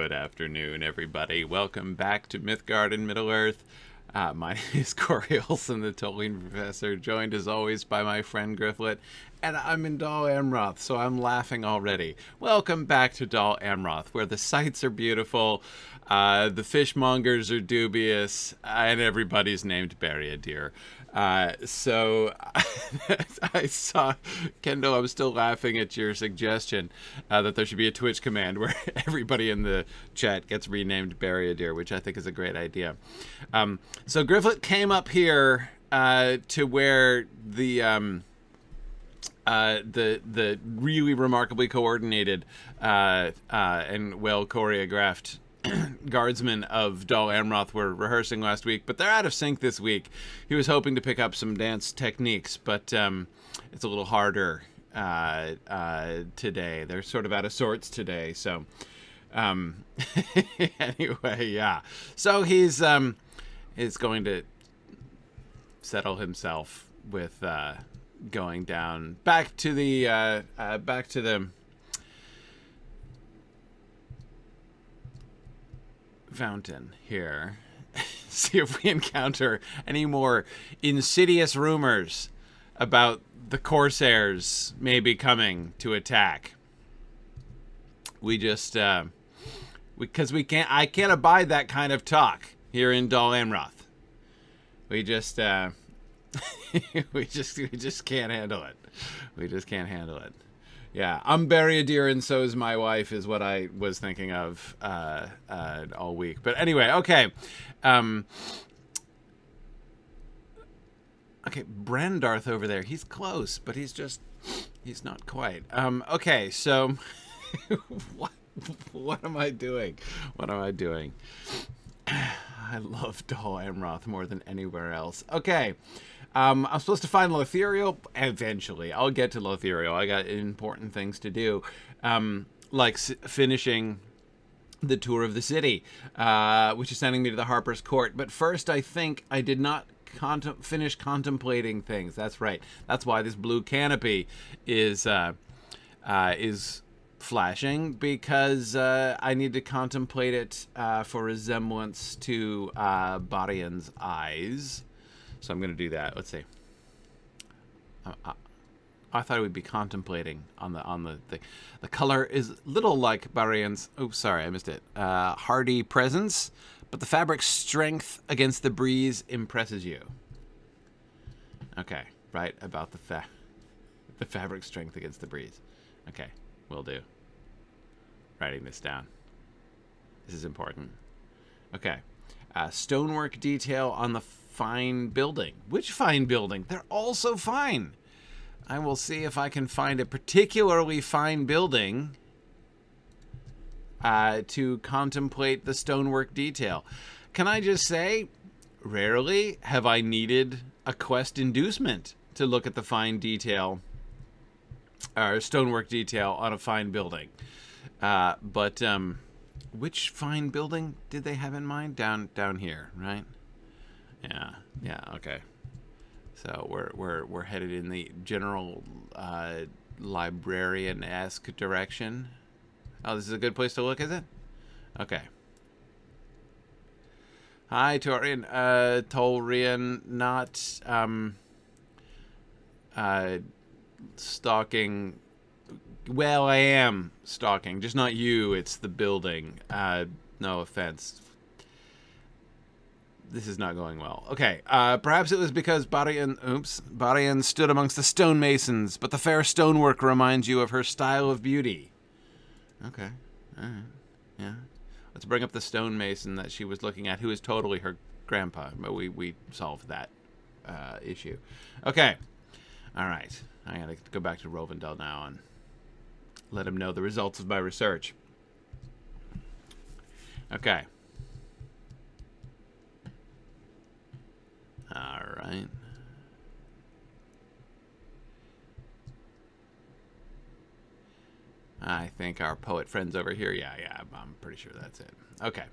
Good afternoon, everybody. Welcome back to Mythgard in Middle-earth. My name is Corey Olsen, the Tolkien Professor, joined as always by my friend Gryfflet, and I'm in Dol Amroth, so I'm laughing already. Welcome back to Dol Amroth, where the sights are beautiful, the fishmongers are dubious, and everybody's named Barry-a-deer. So I saw, Kendall, I'm still laughing at your suggestion that there should be a Twitch command where everybody in the chat gets renamed Barry-a-deer, which I think is a great idea. So Gryfflet came up here to where the really remarkably coordinated and well choreographed guardsmen of Dol Amroth were rehearsing last week, but they're out of sync this week. He was hoping to pick up some dance techniques, but it's a little harder today. They're sort of out of sorts today, so anyway, yeah. So he's going to settle himself with going down back to the fountain here. See if we encounter any more insidious rumors about the Corsairs maybe coming to attack. We just because I can't abide that kind of talk here in Dol Amroth. We just we just can't handle it. We just can't handle it. Yeah, I'm Barry-a-deer and so is my wife is what I was thinking of all week. But anyway, okay. Okay, Brandarth over there. He's close, but he's not quite. Okay, so what am I doing? What am I doing? I love Dol Amroth more than anywhere else. Okay. I'm supposed to find Lothíriel. Eventually, I'll get to Lothíriel. I got important things to do, like finishing the tour of the city, which is sending me to the Harpers Court. But first, I think I did not finish contemplating things. That's right. That's why this blue canopy is flashing, because I need to contemplate it for resemblance to Barian's eyes. So I'm going to do that. Let's see. I thought it would be contemplating on the thing. The color is little like Barian's. Oh, sorry, I missed it. Hardy presence, but the fabric's strength against the breeze impresses you. Okay, right about the fabric strength against the breeze. Okay, will do. Writing this down. This is important. Okay, stonework detail on the fine building. Which fine building? They're all so fine. I will see if I can find a particularly fine building to contemplate the stonework detail. Can I just say, rarely have I needed a quest inducement to look at the fine detail or stonework detail on a fine building. But which fine building did they have in mind? Down here, right? Yeah, okay. So we're headed in the general librarian-esque direction. Oh, this is a good place to look, is it? Okay. Hi, Tolrian, not stalking. Well, I am stalking, just not you. It's the building. No offense. This is not going well. Okay, perhaps it was because Barian stood amongst the stonemasons, but the fair stonework reminds you of her style of beauty. Okay, all right, yeah. Let's bring up the stonemason that she was looking at, who is totally her grandpa, but we solved that issue. Okay, all right. I gotta go back to Rovendell now and let him know the results of my research. Okay. All right. I think our poet friend's over here. Yeah, I'm pretty sure that's it. Okay.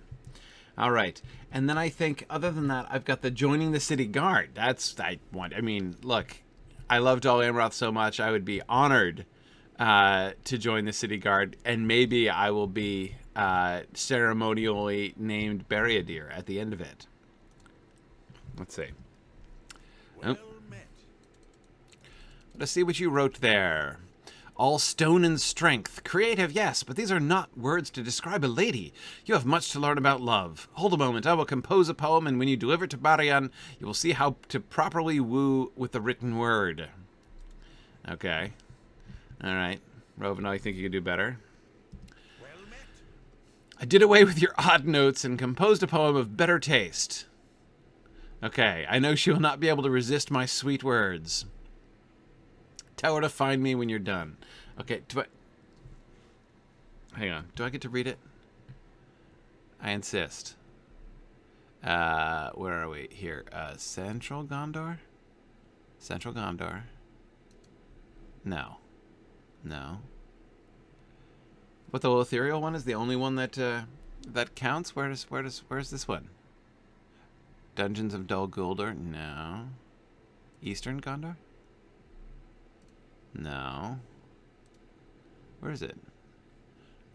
All right. And then I think, other than that, I've got the joining the city guard. I mean, look, I love Dol Amroth so much, I would be honored to join the city guard, and maybe I will be ceremonially named Barriadir at the end of it. Let's see. Well met. Let's see what you wrote there. All stone and strength. Creative, yes, but these are not words to describe a lady. You have much to learn about love. Hold a moment. I will compose a poem, and when you deliver it to Barian, you will see how to properly woo with the written word. Okay. All right. Rovan, I think you can do better. Well met. I did away with your odd notes and composed a poem of better taste. Okay. I know she will not be able to resist my sweet words. Tell her to find me when you're done. Okay, hang on. Do I get to read it? I insist. Where are we? Here. Central Gondor? Central Gondor. No. No. But the Lothíriel one is the only one that that counts? Where's this one? Dungeons of Dol Guldur? No. Eastern Gondor? No. Where is it?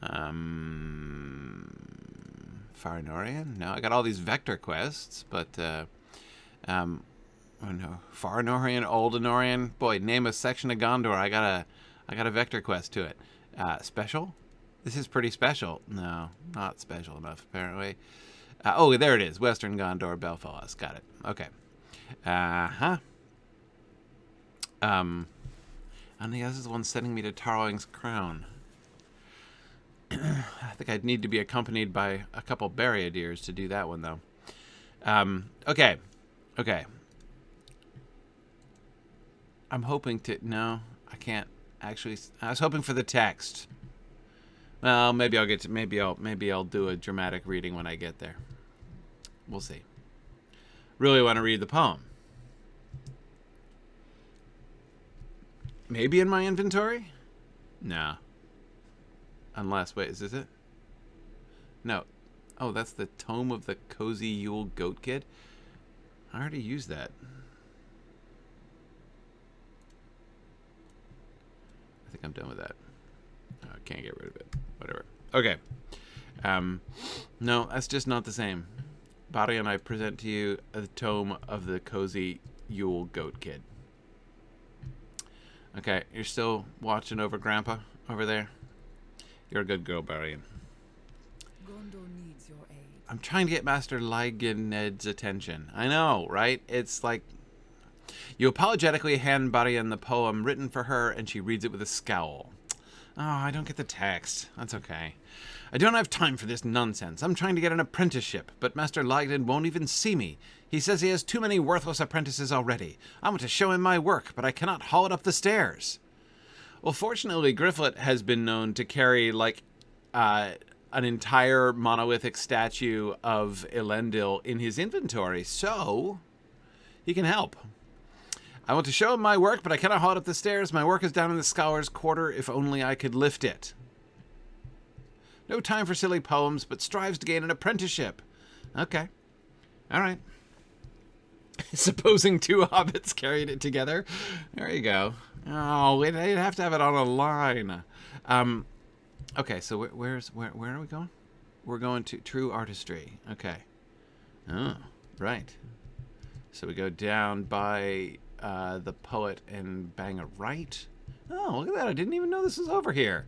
Farinorian? No, I got all these vector quests, but oh no. Farinorian, Oldenorian. Boy, name a section of Gondor. I got a vector quest to it. Special? This is pretty special. No, not special enough, apparently. Oh, there it is. Western Gondor, Belfast. Got it. Okay. And this is the one sending me to Tarling's Crown. I think I'd need to be accompanied by a couple Barriadirs to do that one, though. Okay. Okay. I'm hoping to... No, I can't actually... I was hoping for the text. Well, maybe I'll get to... Maybe I'll do a dramatic reading when I get there. We'll see. Really want to read the poem. Maybe in my inventory? No. Unless, wait, is this it? No. Oh, that's the Tome of the Cozy Yule Goat Kid? I already used that. I think I'm done with that. Oh, I can't get rid of it. Whatever. Okay. No, that's just not the same. Bari and I present to you the Tome of the Cozy Yule Goat Kid. Okay, you're still watching over Grandpa over there? You're a good girl, Barian. Gondor needs your aid. I'm trying to get Master Lyganed's attention. I know, right? It's like... You apologetically hand Barian the poem written for her, and she reads it with a scowl. Oh, I don't get the text. That's okay. I don't have time for this nonsense. I'm trying to get an apprenticeship, but Master Lyganed won't even see me. He says he has too many worthless apprentices already. I want to show him my work, but I cannot haul it up the stairs. Well, fortunately, Gryfflet has been known to carry, like, an entire monolithic statue of Elendil in his inventory, so he can help. I want to show him my work, but I cannot haul it up the stairs. My work is down in the scholar's quarter, if only I could lift it. No time for silly poems, but strives to gain an apprenticeship. Okay. All right. Supposing two hobbits carried it together. There you go. Oh, they'd have to have it on a line. Okay, so where are we going? We're going to True Artistry. Okay. Oh, right. So we go down by the poet and bang a right. Oh, look at that. I didn't even know this was over here.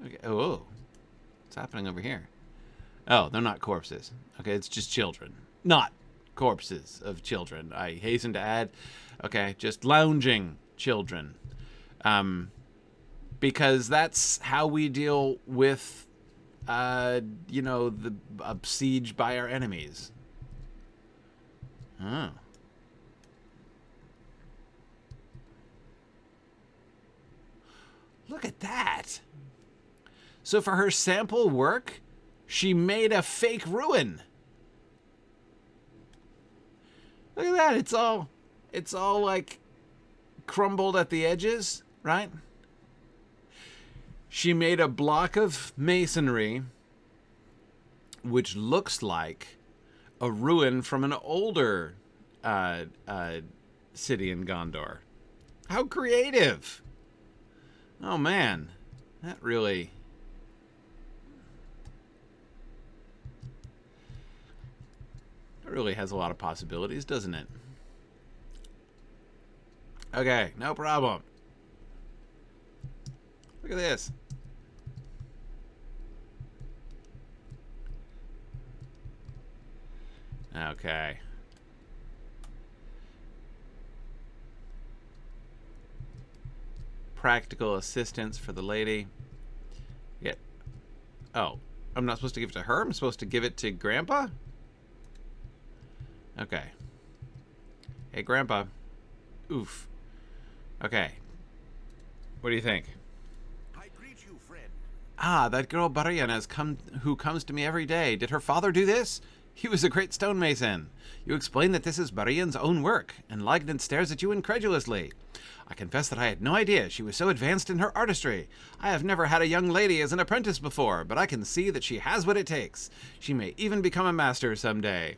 Okay. Oh, what's happening over here? Oh, they're not corpses. Okay, it's just children. Not corpses of children. I hasten to add. Okay, just lounging children. Because that's how we deal with, you know, the siege by our enemies. Oh. Look at that. So for her sample work, she made a fake ruin. Look at that. It's all like crumbled at the edges, right? She made a block of masonry which looks like a ruin from an older city in Gondor. How creative. Oh man, that really It really has a lot of possibilities, doesn't it? Okay, no problem. Look at this. Okay. Practical assistance for the lady. Yeah. Oh, I'm not supposed to give it to her? I'm supposed to give it to Grandpa? Okay. Hey, Grandpa. Oof. Okay. What do you think? I greet you, friend. Ah, that girl Barian who comes to me every day. Did her father do this? He was a great stonemason. You explain that this is Barian's own work, and Lignan stares at you incredulously. I confess that I had no idea she was so advanced in her artistry. I have never had a young lady as an apprentice before, but I can see that she has what it takes. She may even become a master someday.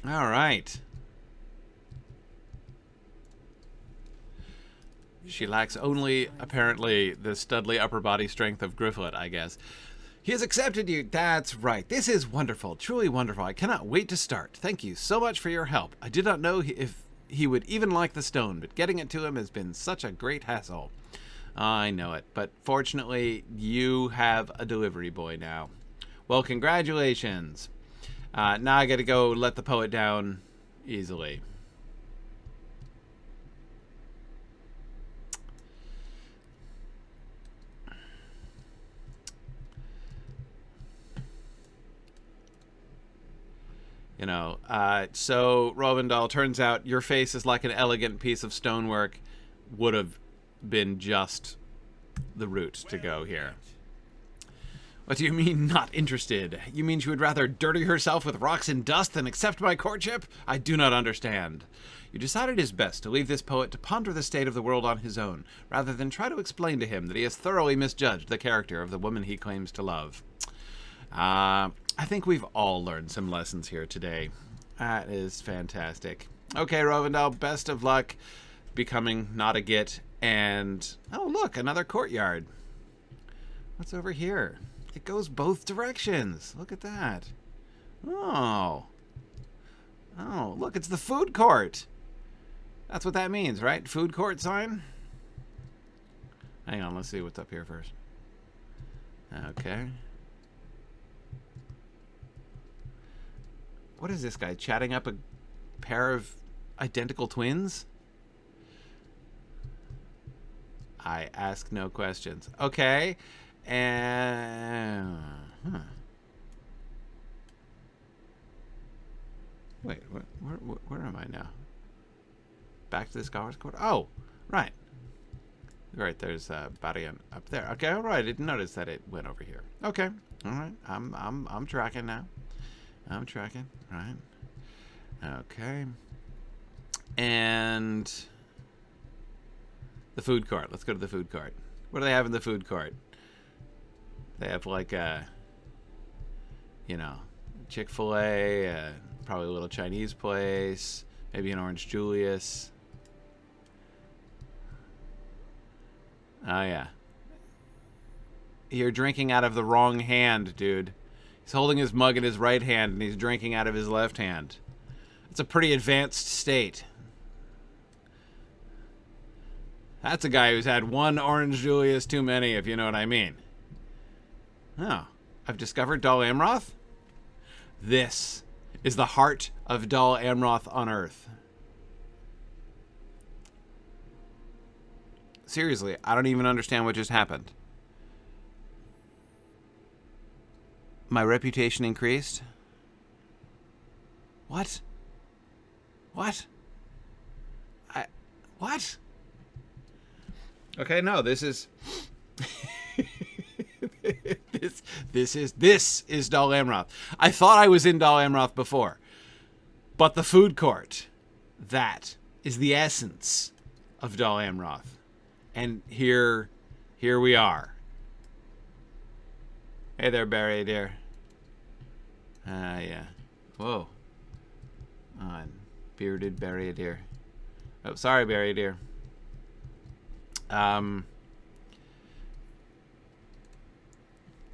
All right. She lacks only, apparently, the studly upper body strength of Gryfflet, I guess. He has accepted you. That's right. This is wonderful. Truly wonderful. I cannot wait to start. Thank you so much for your help. I did not know if he would even like the stone, but getting it to him has been such a great hassle. I know it, but fortunately, you have a delivery boy now. Well, congratulations. Now I got to go let the poet down easily. You know, so Rovendal, turns out your face is like an elegant piece of stonework. Would have been just the route to go here. What do you mean, not interested? You mean she would rather dirty herself with rocks and dust than accept my courtship? I do not understand. You decided it is best to leave this poet to ponder the state of the world on his own, rather than try to explain to him that he has thoroughly misjudged the character of the woman he claims to love. I think we've all learned some lessons here today. That is fantastic. Okay, Rovendal, best of luck becoming not a git. And, oh, look, another courtyard. What's over here? It goes both directions. Look at that. Oh. Oh, look, it's the food court. That's what that means, right? Food court sign? Hang on, let's see what's up here first. Okay. What is this guy, chatting up a pair of identical twins? I ask no questions. Okay. And... Wait, where am I now? Back to the Harpers Court? Oh, right. Right, there's Barian up there. Okay, all right. I didn't notice that it went over here. Okay. All right. I'm tracking now. I'm tracking, right? Okay. And the food court. Let's go to the food court. What do they have in the food court? They have like a, you know, Chick-fil-A, probably a little Chinese place, maybe an Orange Julius. Oh, yeah. You're drinking out of the wrong hand, dude. He's holding his mug in his right hand, and he's drinking out of his left hand. It's a pretty advanced state. That's a guy who's had one Orange Julius too many, if you know what I mean. Oh, I've discovered Dol Amroth? This is the heart of Dol Amroth on Earth. Seriously, I don't even understand what just happened. My reputation increased? What? What? What? Okay, no, this is... this is Dol Amroth. I thought I was in Dol Amroth before. But the food court, that is the essence of Dol Amroth. And here we are. Hey there, Barry dear. Yeah. Whoa. On bearded Barry dear. Oh, sorry, Barry dear.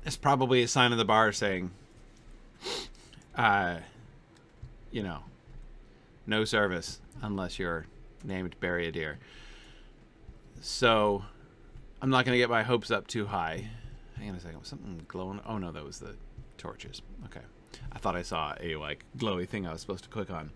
It's probably a sign of the bar saying, you know, no service unless you're named Bereadir. So I'm not going to get my hopes up too high. Hang on a second. Was something glowing? Oh, no, that was the torches. Okay. I thought I saw a, like, glowy thing I was supposed to click on.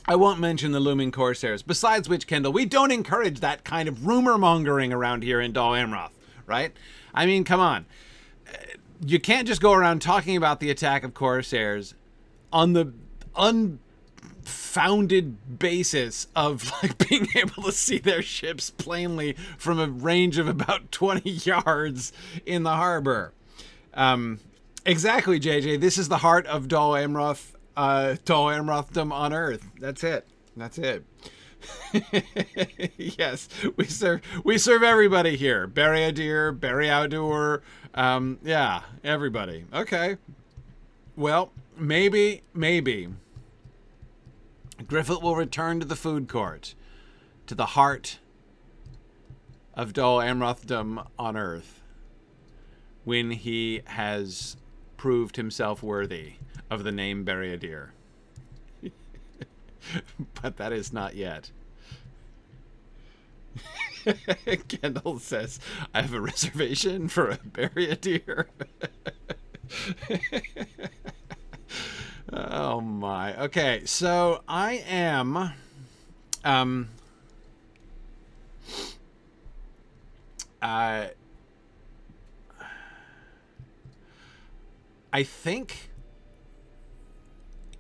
I won't mention the looming Corsairs. Besides which, Kendall, we don't encourage that kind of rumor-mongering around here in Dol Amroth, right? I mean, come on. You can't just go around talking about the attack of Corsairs on the unfounded basis of, like, being able to see their ships plainly from a range of about 20 yards in the harbor. Exactly, JJ. This is the heart of Dol Amroth. Dol Amrothdom on Earth. That's it. That's it. Yes, we serve everybody here. Bereadir, Bereaudur, yeah, everybody. Okay. Well, maybe Gryfflet will return to the food court, to the heart of Dol Amrothdom on Earth, when he has proved himself worthy of the name Bereadir. But that is not yet. Kendall says, I have a reservation for a Bereadir. Oh my. Okay, so I am I think,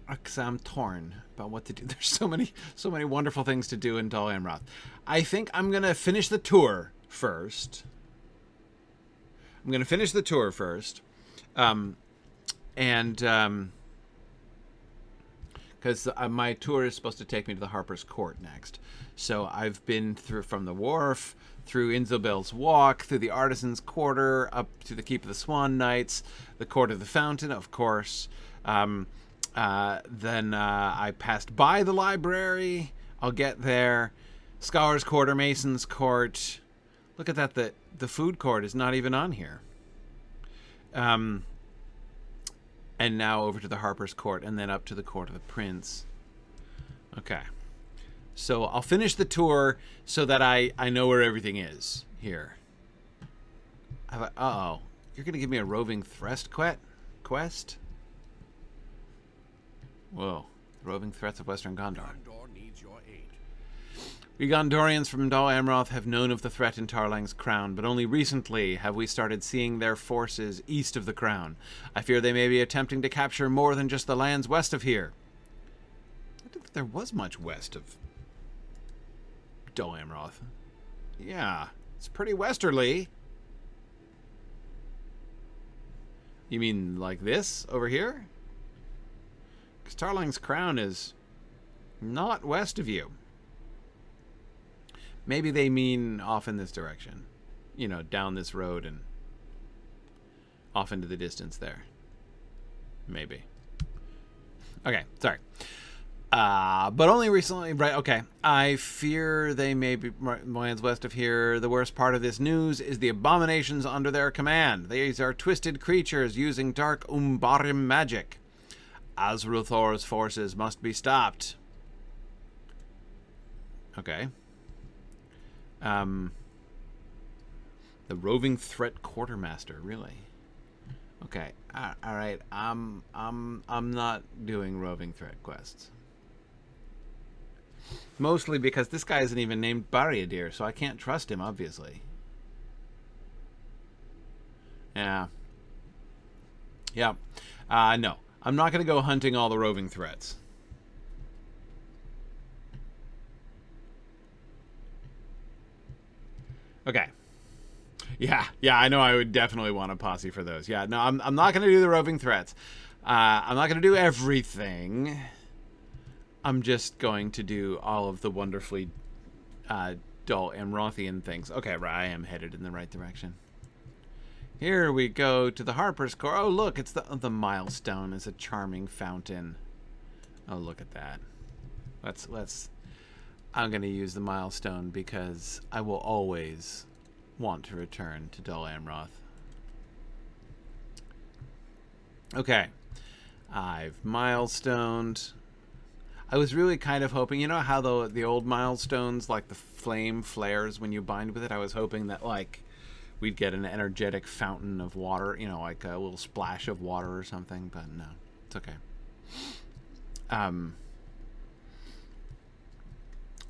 because I'm torn about what to do. There's so many wonderful things to do in Dol Amroth. I think I'm gonna finish the tour first. Because my tour is supposed to take me to the Harpers Court next. So I've been from the wharf, through Inzobel's Walk, through the Artisans' Quarter, up to the Keep of the Swan Knights, the Court of the Fountain, of course. Then I passed by the library. I'll get there. Scholars' Quarter, Mason's Court. Look at that. The food court is not even on here. And now over to the Harpers Court, and then up to the Court of the Prince. Okay. So I'll finish the tour so that I know where everything is here. Uh-oh. You're going to give me a roving thrust quest? Whoa. Roving threats of Western Gondor. Gondor needs your aid. We Gondorians from Dol Amroth have known of the threat in Tarlang's crown, but only recently have we started seeing their forces east of the crown. I fear they may be attempting to capture more than just the lands west of here. I didn't think there was much west of Dol Amroth. Yeah, it's pretty westerly. You mean like this over here? Because Tarlang's crown is not west of you. Maybe they mean off in this direction. You know, down this road and off into the distance there. Maybe. Okay, sorry. But only recently, right, okay. I fear they may be lands west of here. The worst part of this news is the abominations under their command. These are twisted creatures using dark Umbarim magic. Azruthor's forces must be stopped. Okay. The roving threat quartermaster, really? Okay. All right. I'm not doing roving threat quests. Mostly because this guy isn't even named Bereadir, so I can't trust him, obviously. Yeah. Yeah. No. I'm not going to go hunting all the roving threats. Okay. Yeah, I know I would definitely want a posse for those. Yeah, no, I'm not going to do the roving threats. I'm not going to do everything. I'm just going to do all of the wonderfully Dol Amrothian things. Okay, right, I am headed in the right direction. Here we go to the Harpers Court. Oh, look, it's the milestone is a charming fountain. Oh, look at that. I'm going to use the milestone because I will always want to return to Dol Amroth. Okay. I've milestoned. I was really kind of hoping, you know how the old milestones, like the flame flares when you bind with it? I was hoping that, like, we'd get an energetic fountain of water, you know, like a little splash of water or something, but no. It's okay.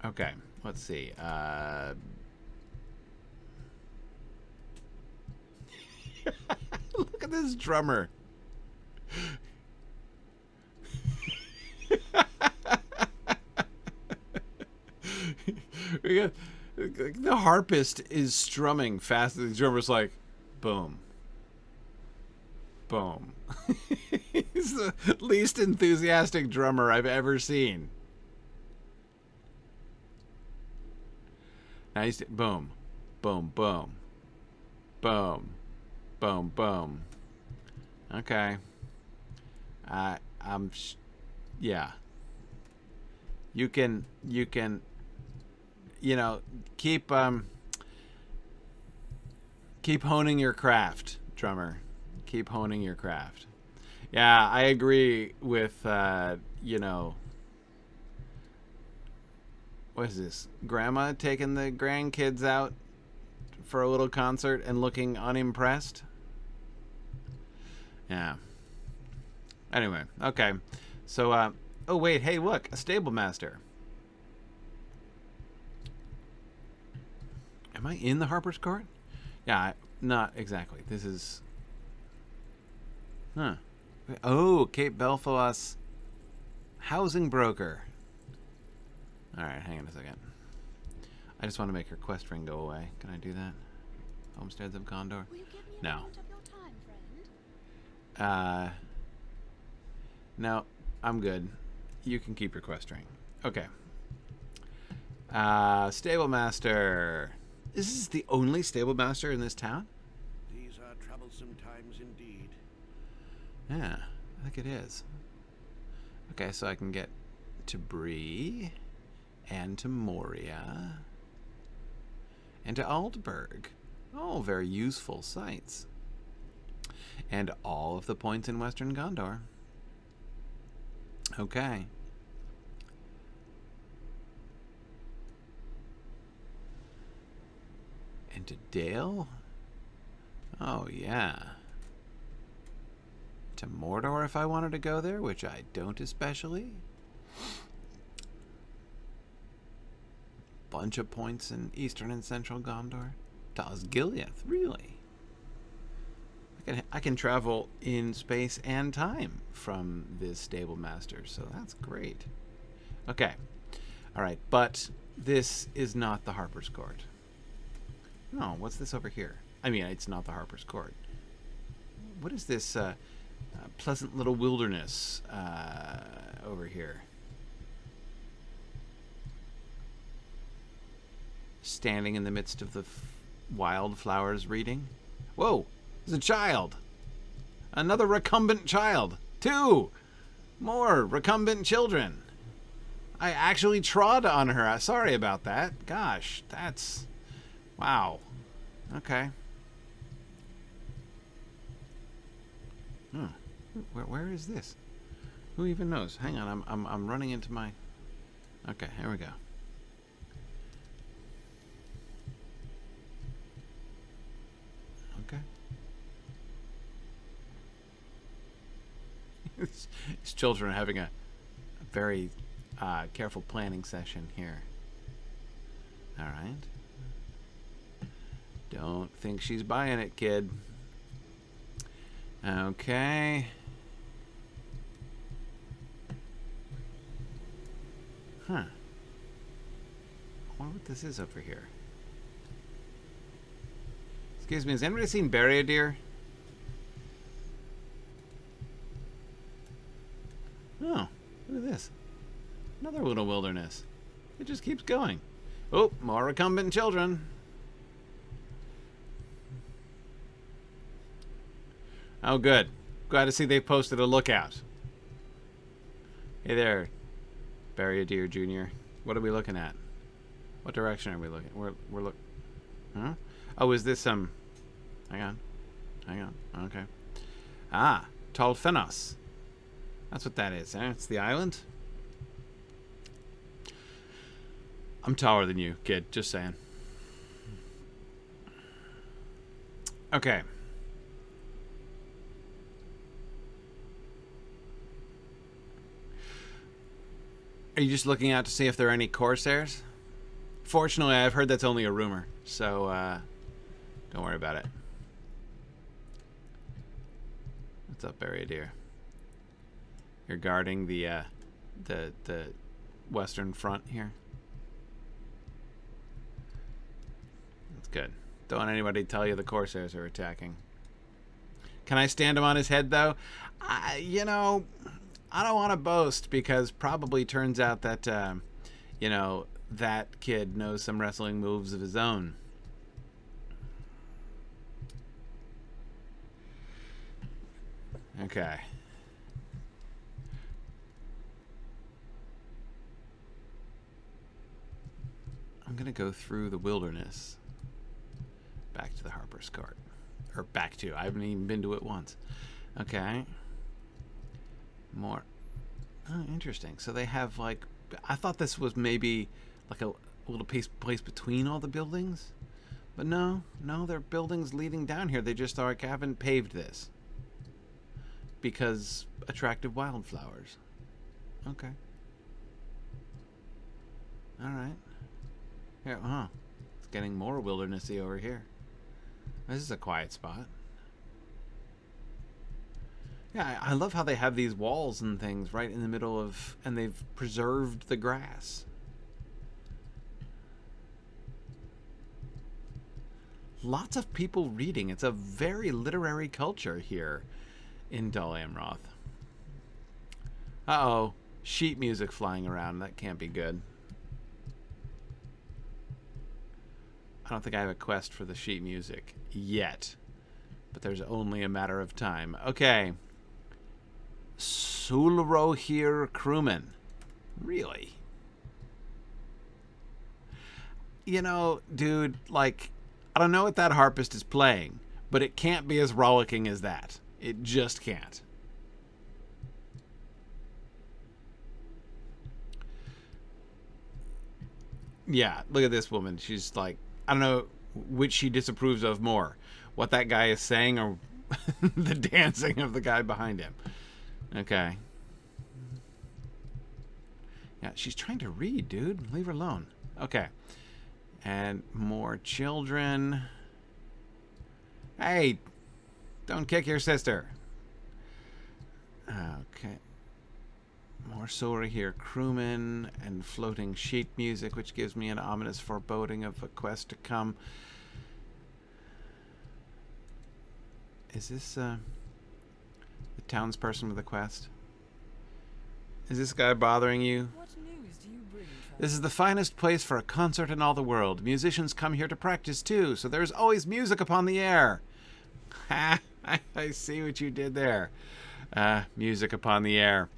Okay, let's see. Look at this drummer. We got, the harpist is strumming fast. The drummer's like, boom, boom. He's the least enthusiastic drummer I've ever seen. Now he's boom, boom, boom, boom, boom, boom. Okay. Yeah. You can, you know, keep honing your craft, drummer. Keep honing your craft. Yeah, I agree with, you know, what is this? Grandma taking the grandkids out for a little concert and looking unimpressed? Yeah. Anyway, okay. So, oh wait, hey look, a stable master. Am I in the Harpers Court? Yeah, not exactly. This is... Huh. Oh, Cape Belfast housing broker. Alright, hang on a second. I just want to make her quest ring go away. Can I do that? Homesteads of Gondor? Will you give me a No. moment of your time, friend? No, I'm good. You can keep your quest ring. Okay. Stable master. Is this the only stable master in this town? These are troublesome times indeed. Yeah, I think it is. Okay, so I can get to Bree, and to Moria, and to Aldburg. All very useful sites. And all of the points in Western Gondor. Okay. And to Dale? Oh, yeah. To Mordor if I wanted to go there, which I don't especially. Bunch of points in Eastern and Central Gondor. To Osgiliath, really? I can travel in space and time from this stable master, so that's great. Okay. Alright, but this is not the Harpers Court. No, what's this over here? I mean, it's not the Harpers Court. What is this pleasant little wilderness over here? Standing in the midst of the wildflowers reading? Whoa! There's a child! Another recumbent child! 2 more recumbent children! I actually trod on her. Sorry about that. Gosh, that's... Wow. Okay. Where is this? Who even knows? Hang on, I'm running into my... Okay, here we go. Okay. These children are having a very careful planning session here. All right. Don't think she's buying it, kid. Okay. Huh. I wonder what this is over here. Excuse me, has anybody seen Bury a Deer? Oh, look at this. Another little wilderness. It just keeps going. Oh, more recumbent children. Oh, good. Glad to see they posted a lookout. Hey there, Bury a Deer Jr. What are we looking at? What direction are we looking? We're look. Huh? Oh, is this hang on. Okay. Ah, Tolfenos. That's what that is, eh? It's the island. I'm taller than you, kid. Just saying. Okay. Are you just looking out to see if there are any Corsairs? Fortunately, I've heard that's only a rumor, so don't worry about it. What's up, area deer? You're guarding the western front here. That's good. Don't want anybody to tell you the Corsairs are attacking. Can I stand him on his head, though? You know, I don't want to boast, because probably turns out that, you know, that kid knows some wrestling moves of his own. Okay. I'm going to go through the wilderness back to the Harpers Court. Or back to, I haven't even been to it once. Okay. More. Oh, interesting. So they have, like, I thought this was maybe like a little place between all the buildings. But no, they're buildings leading down here. They just like haven't paved this. Because attractive wildflowers. Okay. Alright. Yeah, huh. It's getting more wildernessy over here. This is a quiet spot. Yeah, I love how they have these walls and things right in the middle of... And they've preserved the grass. Lots of people reading. It's a very literary culture here in Dol Amroth. Uh-oh. Sheet music flying around. That can't be good. I don't think I have a quest for the sheet music yet. But there's only a matter of time. Okay. Sulrohir crewman. Really? You know, dude, like, I don't know what that harpist is playing, but it can't be as rollicking as that. It just can't. Yeah, look at this woman. She's like, I don't know which she disapproves of more. What that guy is saying or the dancing of the guy behind him. Okay. Yeah, she's trying to read, dude. Leave her alone. Okay. And more children. Hey, don't kick your sister. Okay. More Sora here. Crewmen and floating sheet music, which gives me an ominous foreboding of a quest to come. Is this the townsperson with a quest? Is this guy bothering you? What news do you bring, traveler? This is the finest place for a concert in all the world. Musicians come here to practice too, so there's always music upon the air. Ha! I see what you did there. Music upon the air.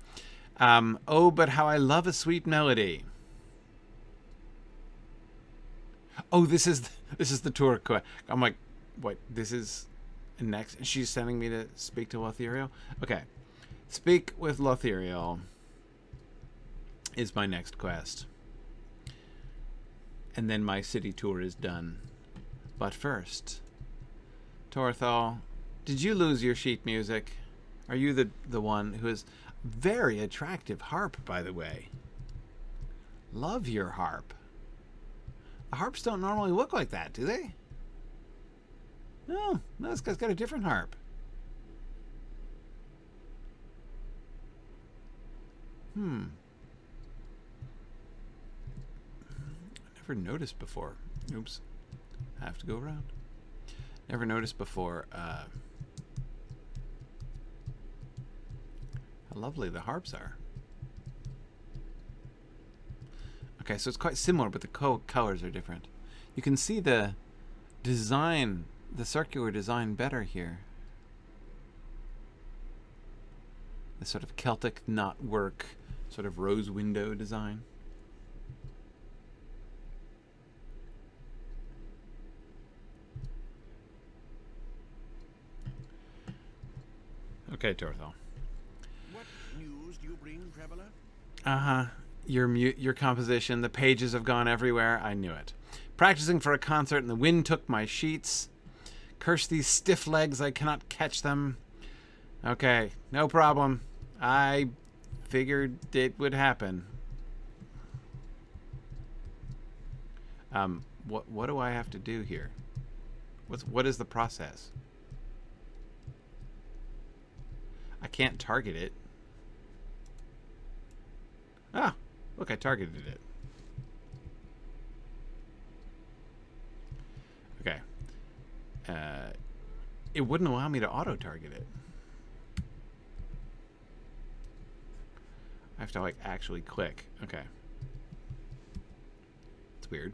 Oh, but how I love a sweet melody. Oh, this is the tour quest. I'm like, what? This is next. And she's sending me to speak to Lothíriel. Okay, speak with Lothíriel is my next quest, and then my city tour is done. But first, Torthal, did you lose your sheet music? Are you the one who is very attractive harp, by the way? Love your harp. The harps don't normally look like that, do they? No, this guy's got a different harp. Never noticed before. Oops. I have to go around. Never noticed before how lovely the harps are. Okay, so it's quite similar, but the colors are different. You can see the design, the circular design better here. The sort of Celtic knotwork, sort of rose window design. Okay, Torthal. What news do you bring, traveler? Uh-huh. Your composition. The pages have gone everywhere. I knew it. Practicing for a concert and the wind took my sheets. Curse these stiff legs. I cannot catch them. Okay. No problem. I figured it would happen. What do I have to do here? What is the process? I can't target it. Ah, look, I targeted it. Okay. It wouldn't allow me to auto-target it. I have to, like, actually click. Okay. It's weird.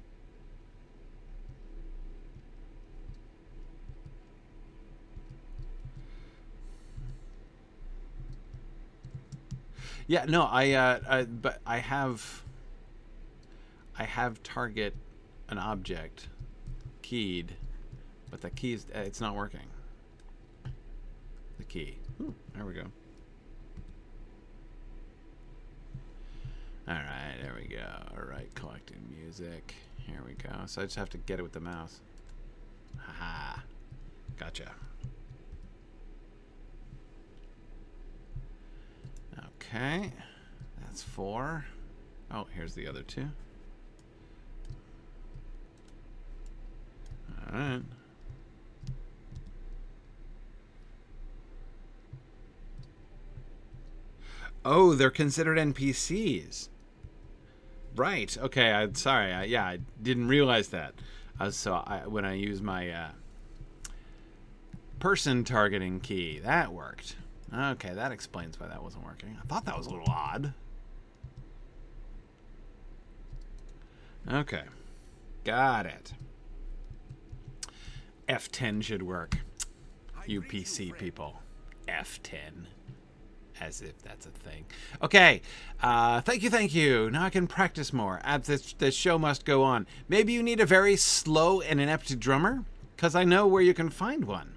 Yeah, no, but I have target an object keyed, but the key is, it's not working. The key. Ooh, there we go. All right, there we go. All right, collecting music. Here we go. So I just have to get it with the mouse. Haha. Gotcha. Okay, that's 4. Oh, here's the other 2. All right. Oh, they're considered NPCs. Right. Okay. I'm sorry. I didn't realize that. When I use my person targeting key, that worked. Okay, that explains why that wasn't working. I thought that was a little odd. Okay. Got it. F10 should work. You PC people. F10. As if that's a thing. Okay. Thank you. Now I can practice more. This show must go on. Maybe you need a very slow and inept drummer? Because I know where you can find one.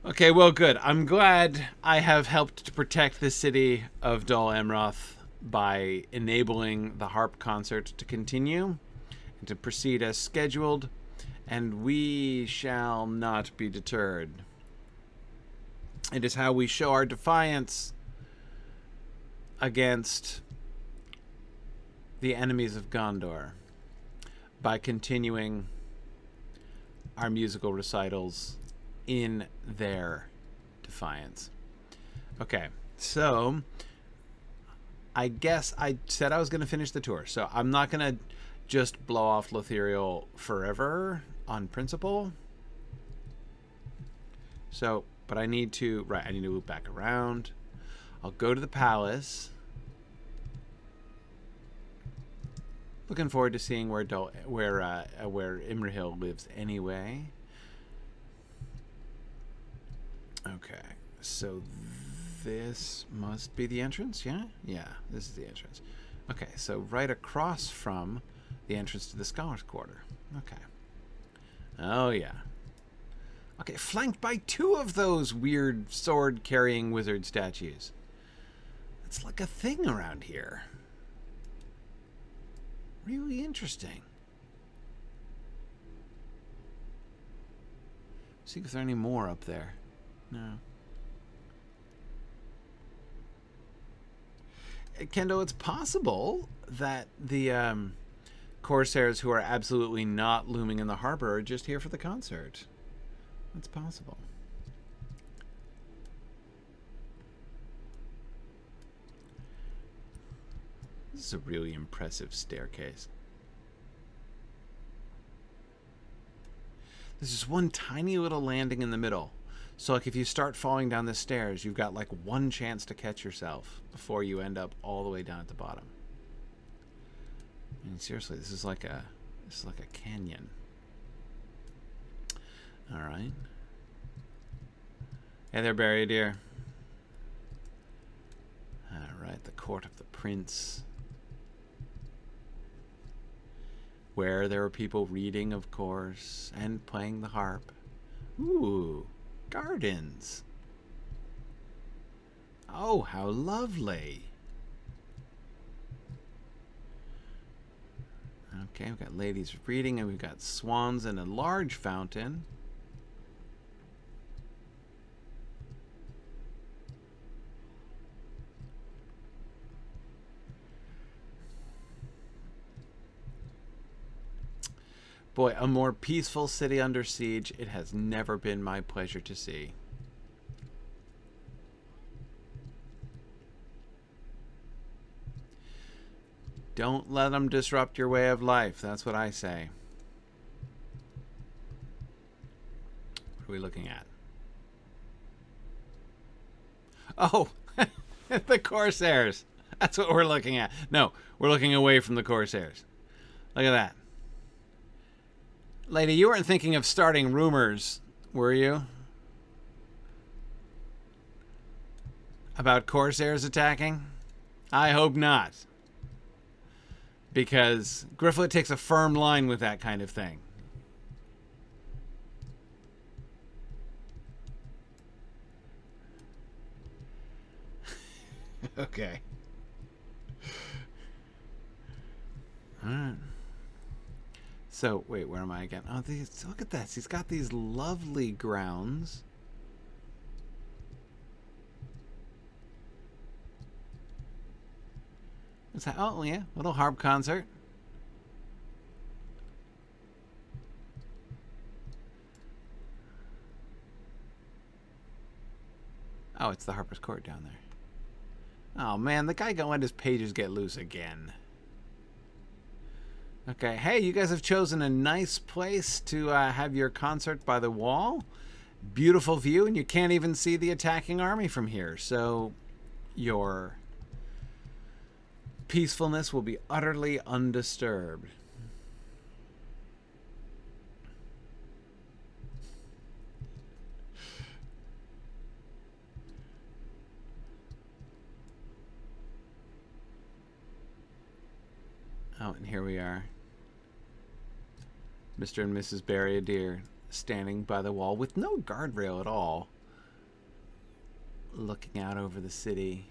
Okay, well, good. I'm glad I have helped to protect the city of Dol Amroth by enabling the harp concert to continue and to proceed as scheduled, and we shall not be deterred. It is how we show our defiance against the enemies of Gondor, by continuing our musical recitals in their defiance. Okay, so I guess I said I was going to finish the tour, so I'm not going to just blow off Lothíriel forever on principle. So, but I need to, I need to loop back around. I'll go to the palace. Looking forward to seeing where Imrahil lives anyway. Okay, so this must be the entrance, yeah? Yeah, this is the entrance. Okay, so right across from the entrance to the Scholars' Quarter. Okay. Oh, yeah. Okay, flanked by 2 of those weird sword-carrying wizard statues. It's like a thing around here. Really interesting. See if there are any more up there. No. Kendall, it's possible that the Corsairs who are absolutely not looming in the harbor are just here for the concert. It's possible. This is a really impressive staircase. There's just one tiny little landing in the middle. So, like, if you start falling down the stairs, you've got, like, one chance to catch yourself before you end up all the way down at the bottom. I mean, seriously, this is like a canyon. All right. Hey there, Barry dear. All right, the court of the prince, where there are people reading, of course, and playing the harp. Ooh, gardens. Oh, how lovely. Okay, we've got ladies reading, and we've got swans in a large fountain. Boy, a more peaceful city under siege, it has never been my pleasure to see. Don't let them disrupt your way of life. That's what I say. What are we looking at? Oh, the Corsairs. That's what we're looking at. No, we're looking away from the Corsairs. Look at that. Lady, you weren't thinking of starting rumors, were you? About Corsairs attacking? I hope not. Because Gryfflet takes a firm line with that kind of thing. Okay. Alright. So, wait, where am I again? Oh, look at this. He's got these lovely grounds. Is that, oh, yeah, little harp concert. Oh, it's the Harpers Court down there. Oh, man, the guy gonna let his pages get loose again. Okay, hey, you guys have chosen a nice place to have your concert by the wall. Beautiful view, and you can't even see the attacking army from here. So your peacefulness will be utterly undisturbed. Oh, and here we are. Mr. and Mrs. Barry-Adair standing by the wall with no guardrail at all, looking out over the city,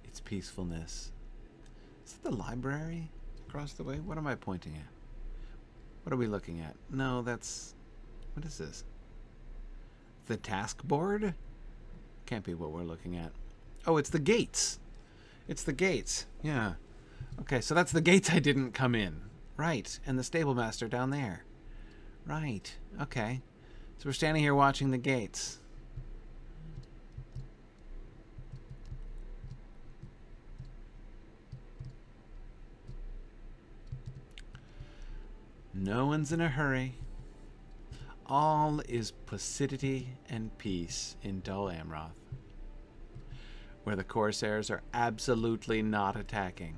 its peacefulness. Is it the library across the way? What am I pointing at? What are we looking at? No, that's... What is this? The task board? Can't be what we're looking at. Oh, it's the gates. It's the gates. Yeah. Okay, so that's the gates I didn't come in. Right, and the stable master down there. Right, okay. So we're standing here watching the gates. No one's in a hurry. All is placidity and peace in Dol Amroth, where the Corsairs are absolutely not attacking.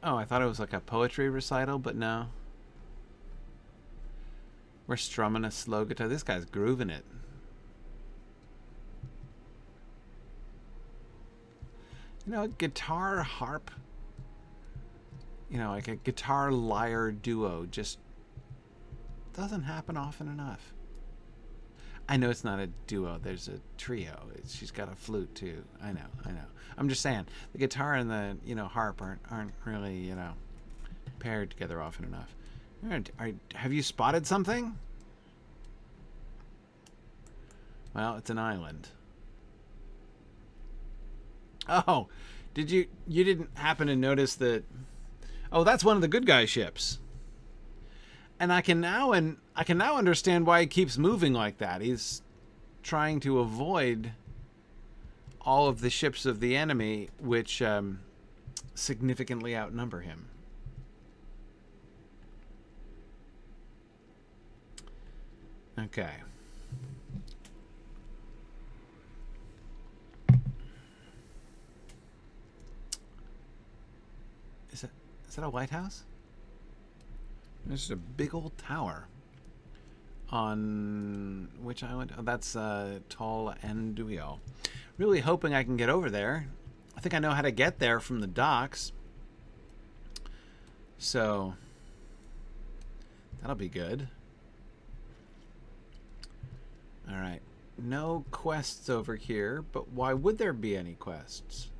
Oh, I thought it was like a poetry recital, but no. We're strumming a slow guitar. This guy's grooving it. You know, guitar harp, you know, like a guitar lyre duo just doesn't happen often enough. I know it's not a duo. There's a trio. She's got a flute too. I know. I'm just saying the guitar and the, you know, harp aren't really, you know, paired together often enough. Have you spotted something? Well, it's an island. Oh, you didn't happen to notice that? Oh, that's one of the good guy ships. And I can now understand why he keeps moving like that. He's trying to avoid all of the ships of the enemy, which significantly outnumber him. Okay. Is that a White House? This is a big old tower. On which island? Oh, that's Dol Amroth. Really hoping I can get over there. I think I know how to get there from the docks. So that'll be good. All right. No quests over here, but why would there be any quests?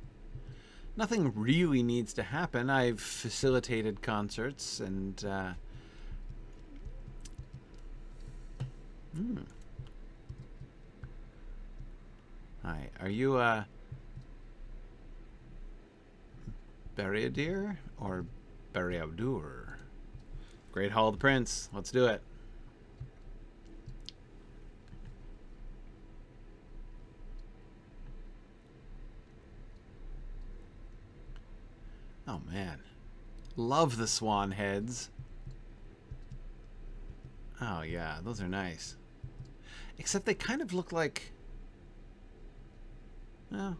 Nothing really needs to happen. I've facilitated concerts and Hi, are you Beriadir or Beriadur? Great Hall of the Prince. Let's do it. Oh man, love the swan heads. Oh yeah, those are nice. Except they kind of look like, well,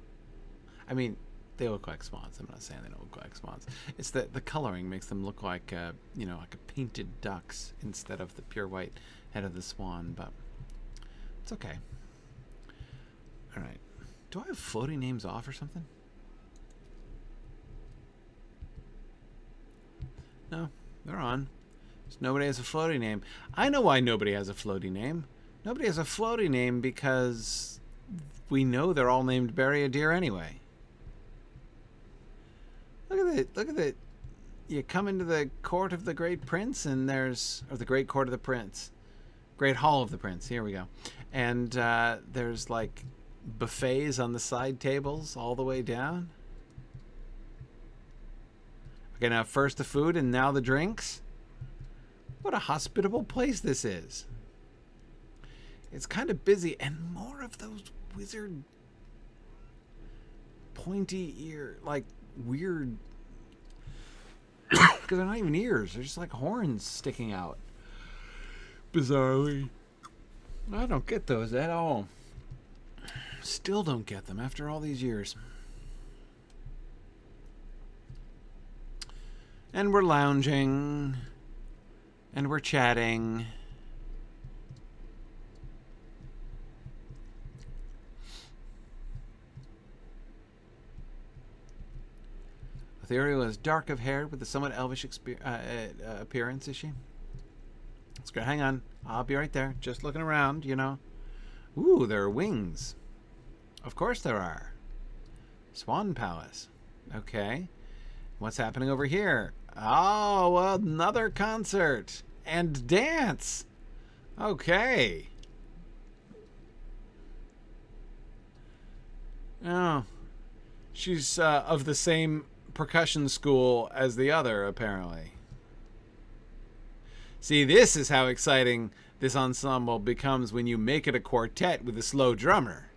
I mean, they look like swans. I'm not saying they don't look like swans. It's that the coloring makes them look like, you know, like a painted ducks instead of the pure white head of the swan. But it's okay. All right. Do I have floating names off or something? No, they're on. So nobody has a floating name. I know why nobody has a floating name. Nobody has a floating name because we know they're all named Beriadir anyway. Look at it. Look at it. You come into the court of the great prince and there's, or the great court of the prince. Great hall of the prince. Here we go. And there's like buffets on the side tables all the way down. Okay, now first the food and now the drinks. What a hospitable place this is. It's kind of busy and more of those wizard pointy ear, like weird, because they're not even ears. They're just like horns sticking out. Bizarrely. I don't get those at all. Still don't get them after all these years. And we're lounging. And we're chatting. Lothíriel is dark of hair with a somewhat elvish appearance, is she? Let's go. Hang on. I'll be right there. Just looking around, you know. Ooh, there are wings. Of course there are. Swan Palace. Okay. What's happening over here? Oh, well, another concert. And dance. Okay. Oh. She's of the same percussion school as the other, apparently. See, this is how exciting this ensemble becomes when you make it a quartet with a slow drummer.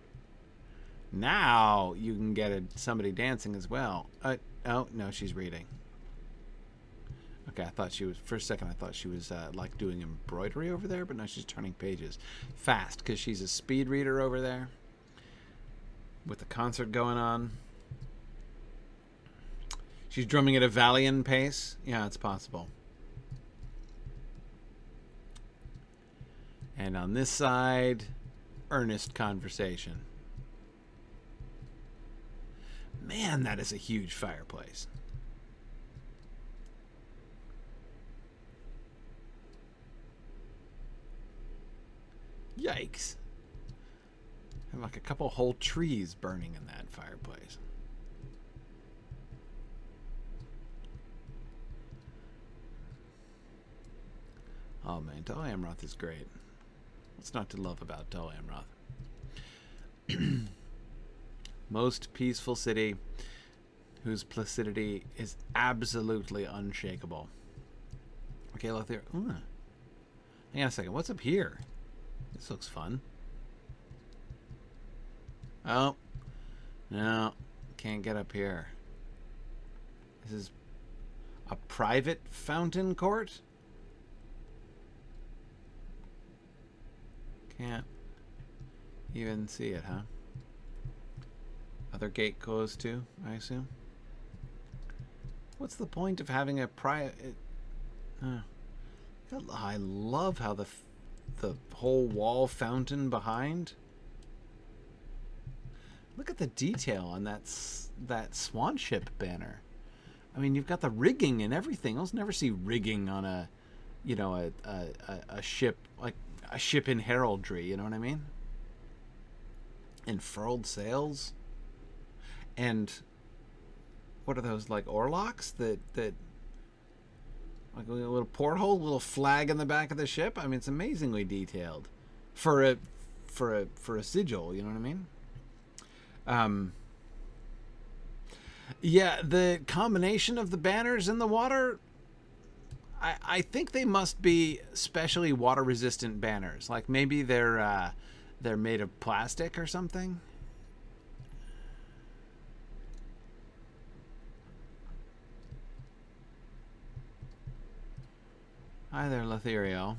Now you can get somebody dancing as well. Oh, no, she's reading. Okay, I thought she was, for a second I thought she was like doing embroidery over there, but no, she's turning pages fast because she's a speed reader over there with the concert going on. She's drumming at a Valian pace. Yeah, it's possible. And on this side, earnest conversation. Man, that is a huge fireplace. Yikes. I have like a couple whole trees burning in that fireplace. Oh man, Dol Amroth is great. What's not to love about Dol Amroth? Most peaceful city whose placidity is absolutely unshakable. Okay, Lothíriel. Hang on a second. What's up here? This looks fun. Oh. No. Can't get up here. This is a private fountain court? Can't even see it, huh? Other gate closed too, I assume. What's the point of having a private? I love how the whole wall fountain behind. Look at the detail on that swan ship banner. I mean, you've got the rigging and everything. I'll never see rigging on a, you know, a ship, like a ship in heraldry, you know what I mean? And furled sails. And what are those, like oarlocks that like a little porthole, a little flag in the back of the ship? I mean, it's amazingly detailed for a sigil, you know what I mean? Yeah, the combination of the banners in the water, I think they must be specially water-resistant banners. Like maybe they're made of plastic or something. Hi there, Lothíriel.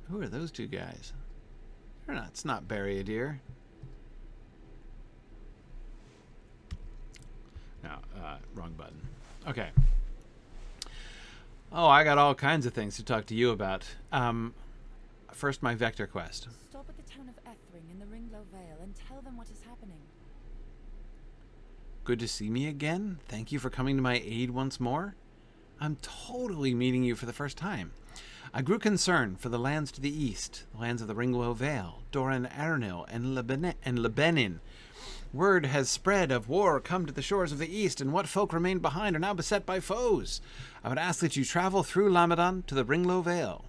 Who are those two guys? They're not. It's not Barry Adair. No, wrong button. Okay. Oh, I got all kinds of things to talk to you about. First, my vector quest. Stop at the town of Ethring in the Ringlow Vale and tell them what is happening. Good to see me again. Thank you for coming to my aid once more. I'm totally meeting you for the first time. I grew concerned for the lands to the east, the lands of the Ringlow Vale, Doran Arnil, and Lebanon. Word has spread of war come to the shores of the east, and what folk remain behind are now beset by foes. I would ask that you travel through Lamadan to the Ringlow Vale.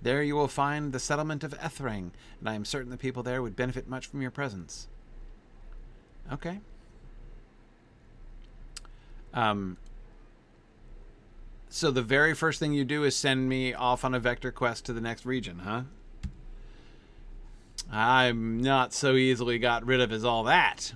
There you will find the settlement of Ethring, and I am certain the people there would benefit much from your presence. Okay. So the very first thing you do is send me off on a vector quest to the next region, huh? I'm not so easily got rid of as all that.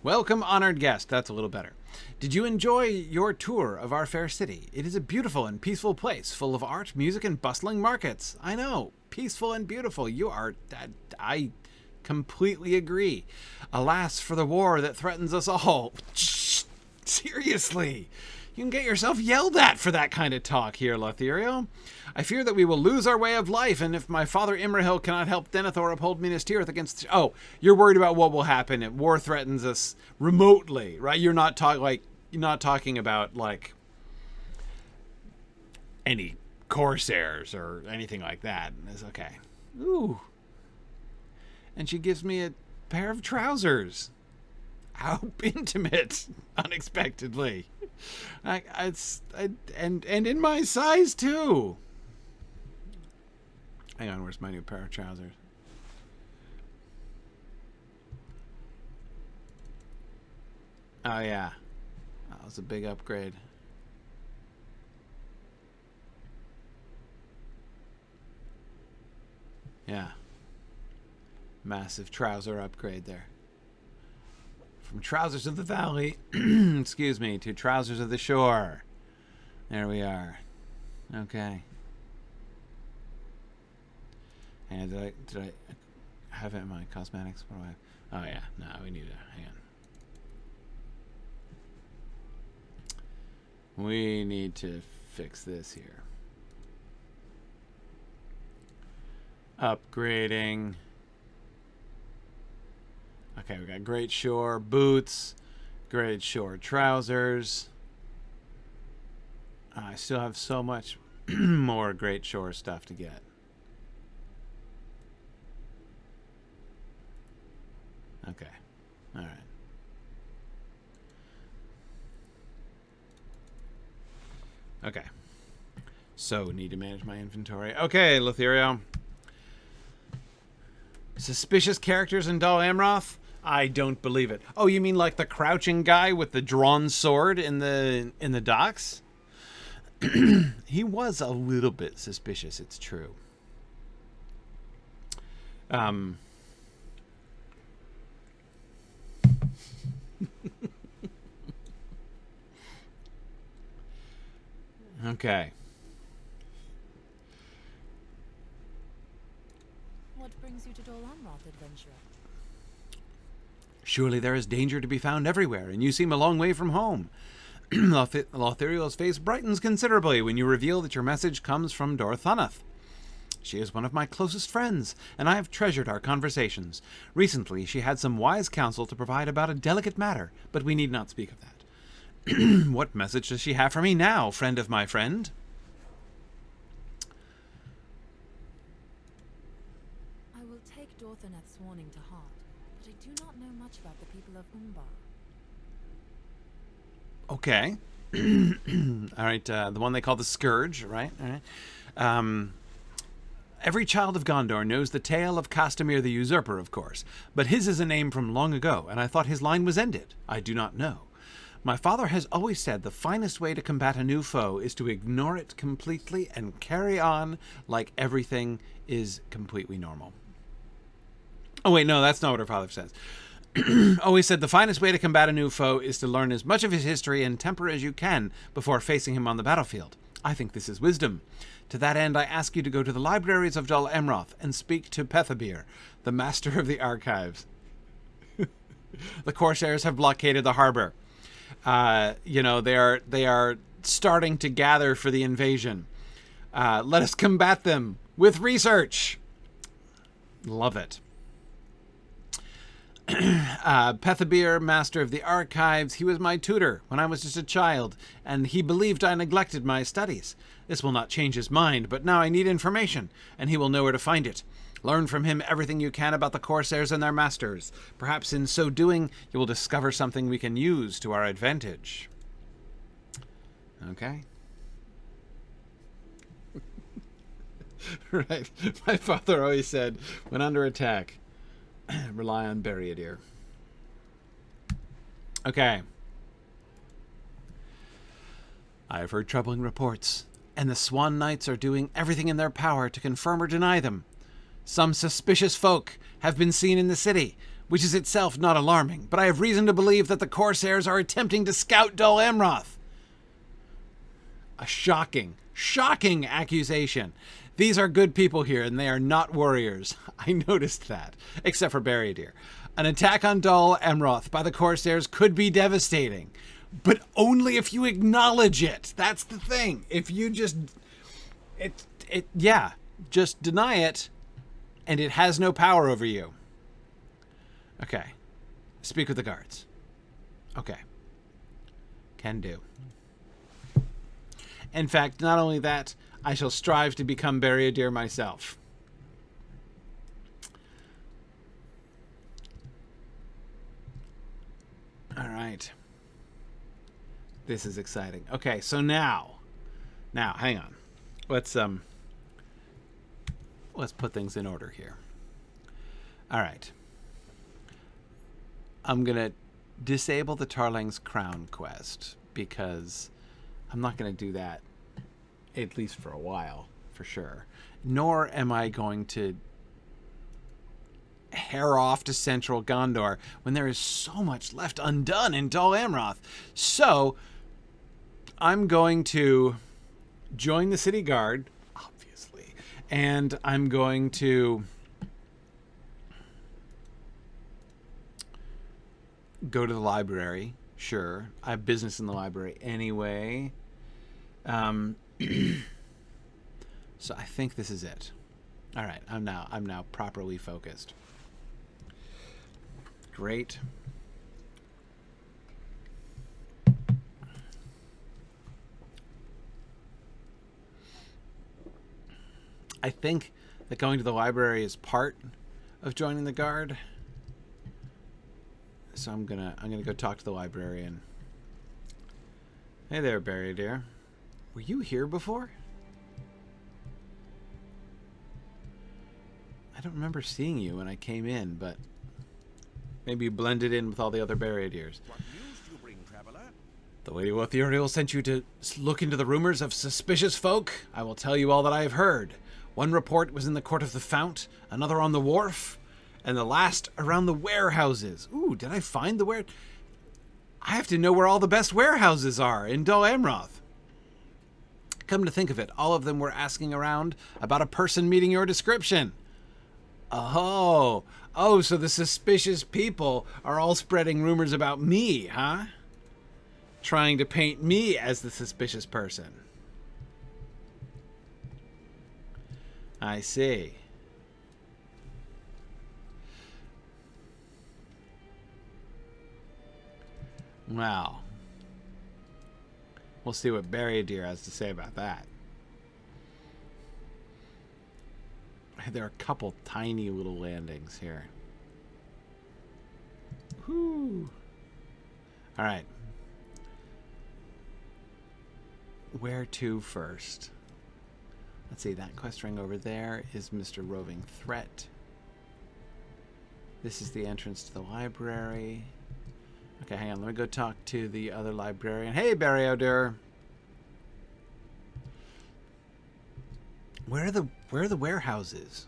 Welcome, honored guest. That's a little better. Did you enjoy your tour of our fair city? It is a beautiful and peaceful place, full of art, music, and bustling markets. I know, peaceful and beautiful. You are... I completely agree. Alas for the war that threatens us all. Seriously, you can get yourself yelled at for that kind of talk here, Lothíriel. I fear that we will lose our way of life, and if my father Imrahil cannot help Denethor uphold Minas Tirith against... Oh, you're worried about what will happen if war threatens us remotely, right? You're not talking about like any Corsairs or anything like that. It's okay. Ooh. And she gives me a pair of trousers. How intimate, unexpectedly. And in my size too. Hang on, where's my new pair of trousers? Oh yeah, that was a big upgrade. Yeah, massive trouser upgrade there. From trousers of the valley, excuse me, to trousers of the shore. There we are. Okay. And did I have it in my cosmetics? What do I have? Oh yeah, no, we need to hang on. We need to fix this here. Upgrading. Okay, we got Great Shore boots, Great Shore trousers. I still have so much more Great Shore stuff to get. Okay, all right. Okay, so need to manage my inventory. Okay, Lothíriel. Suspicious characters in Dol Amroth? I don't believe it. Oh, you mean like the crouching guy with the drawn sword in the docks? He was a little bit suspicious, it's true. Okay. What brings you to Dol Amroth, adventurer? Surely there is danger to be found everywhere, and you seem a long way from home. Lothíriel's face brightens considerably when you reveal that your message comes from Dorthanath. She is one of my closest friends, and I have treasured our conversations. Recently, she had some wise counsel to provide about a delicate matter, but we need not speak of that. What message does she have for me now, friend of my friend? I will take Dorthaneth's warning to heart, but I do not know much about the people of Umbar. Okay. All right, the one they call the Scourge, right? All right. Every child of Gondor knows the tale of Castamir the Usurper, of course, but his is a name from long ago, and I thought his line was ended. I do not know. My father has always said the finest way to combat a new foe is to ignore it completely and carry on like everything is completely normal. Oh, wait, no, that's not what her father says. Always said the finest way to combat a new foe is to learn as much of his history and temper as you can before facing him on the battlefield. I think this is wisdom. To that end, I ask you to go to the libraries of Dol Amroth and speak to Pethabir, the master of the archives. The Corsairs have blockaded the harbor. They are starting to gather for the invasion. Let us combat them with research. Love it. Pethabir, master of the archives, he was my tutor when I was just a child, and he believed I neglected my studies. This will not change his mind, but now I need information, and he will know where to find it. Learn from him everything you can about the Corsairs and their masters. Perhaps in so doing, you will discover something we can use to our advantage. Okay. Right. My father always said, when under attack, rely on Bereadir. Okay. I have heard troubling reports, and the Swan Knights are doing everything in their power to confirm or deny them. Some suspicious folk have been seen in the city, which is itself not alarming, but I have reason to believe that the Corsairs are attempting to scout Dol Amroth. A shocking accusation. These are good people here, and they are not warriors. I noticed that, except for Bereadir. An attack on Dol Amroth by the Corsairs could be devastating, but only if you acknowledge it. That's the thing. If you just, just deny it, and it has no power over you. Okay. Speak with the guards. Okay. Can do. In fact, not only that, I shall strive to become Bereadir myself. All right. This is exciting. Okay, so now, hang on. Let's put things in order here. All right. I'm going to disable the Tarling's Crown quest because I'm not going to do that, at least for a while, for sure. Nor am I going to hair off to central Gondor when there is so much left undone in Dol Amroth. So I'm going to join the city guard, obviously, and I'm going to go to the library. Sure, I have business in the library anyway. So I think this is it. All right, I'm now properly focused. Great. I think that going to the library is part of joining the guard. So I'm gonna go talk to the librarian. Hey there, Bereadir. Were you here before? I don't remember seeing you when I came in, but maybe you blended in with all the other Bereadirs. What news do you bring, traveler? The Lady Lothíriel sent you to look into the rumors of suspicious folk. I will tell you all that I have heard. One report was in the Court of the Fount, another on the wharf, and the last around the warehouses. Ooh, did I find the ware? I have to know where all the best warehouses are in Dol Amroth. Come to think of it, all of them were asking around about a person meeting your description. Oh, so the suspicious people are all spreading rumors about me, huh? Trying to paint me as the suspicious person. I see. Well, we'll see what Barry-Deer has to say about that. There are a couple tiny little landings here. Whoo! All right. Where to first? Let's see, that quest ring over there is Mr. Roving Threat. This is the entrance to the library. Okay, hang on. Let me go talk to the other librarian. Hey, Barry-Deer. Where are the warehouses?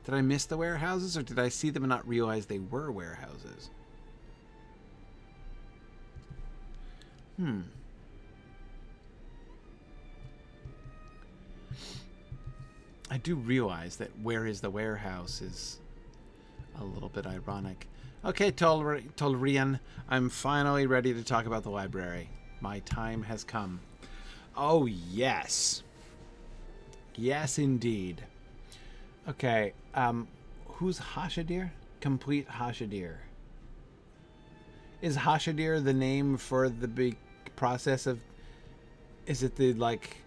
Did I miss the warehouses, or did I see them and not realize they were warehouses? I do realize that where is the warehouse is a little bit ironic. Okay, Tolrian, I'm finally ready to talk about the library. My time has come. Oh, yes. Yes, indeed. Okay, who's Hashadir? Complete Hashadir. Is Hashadir the name for the big process of... Is it the, like,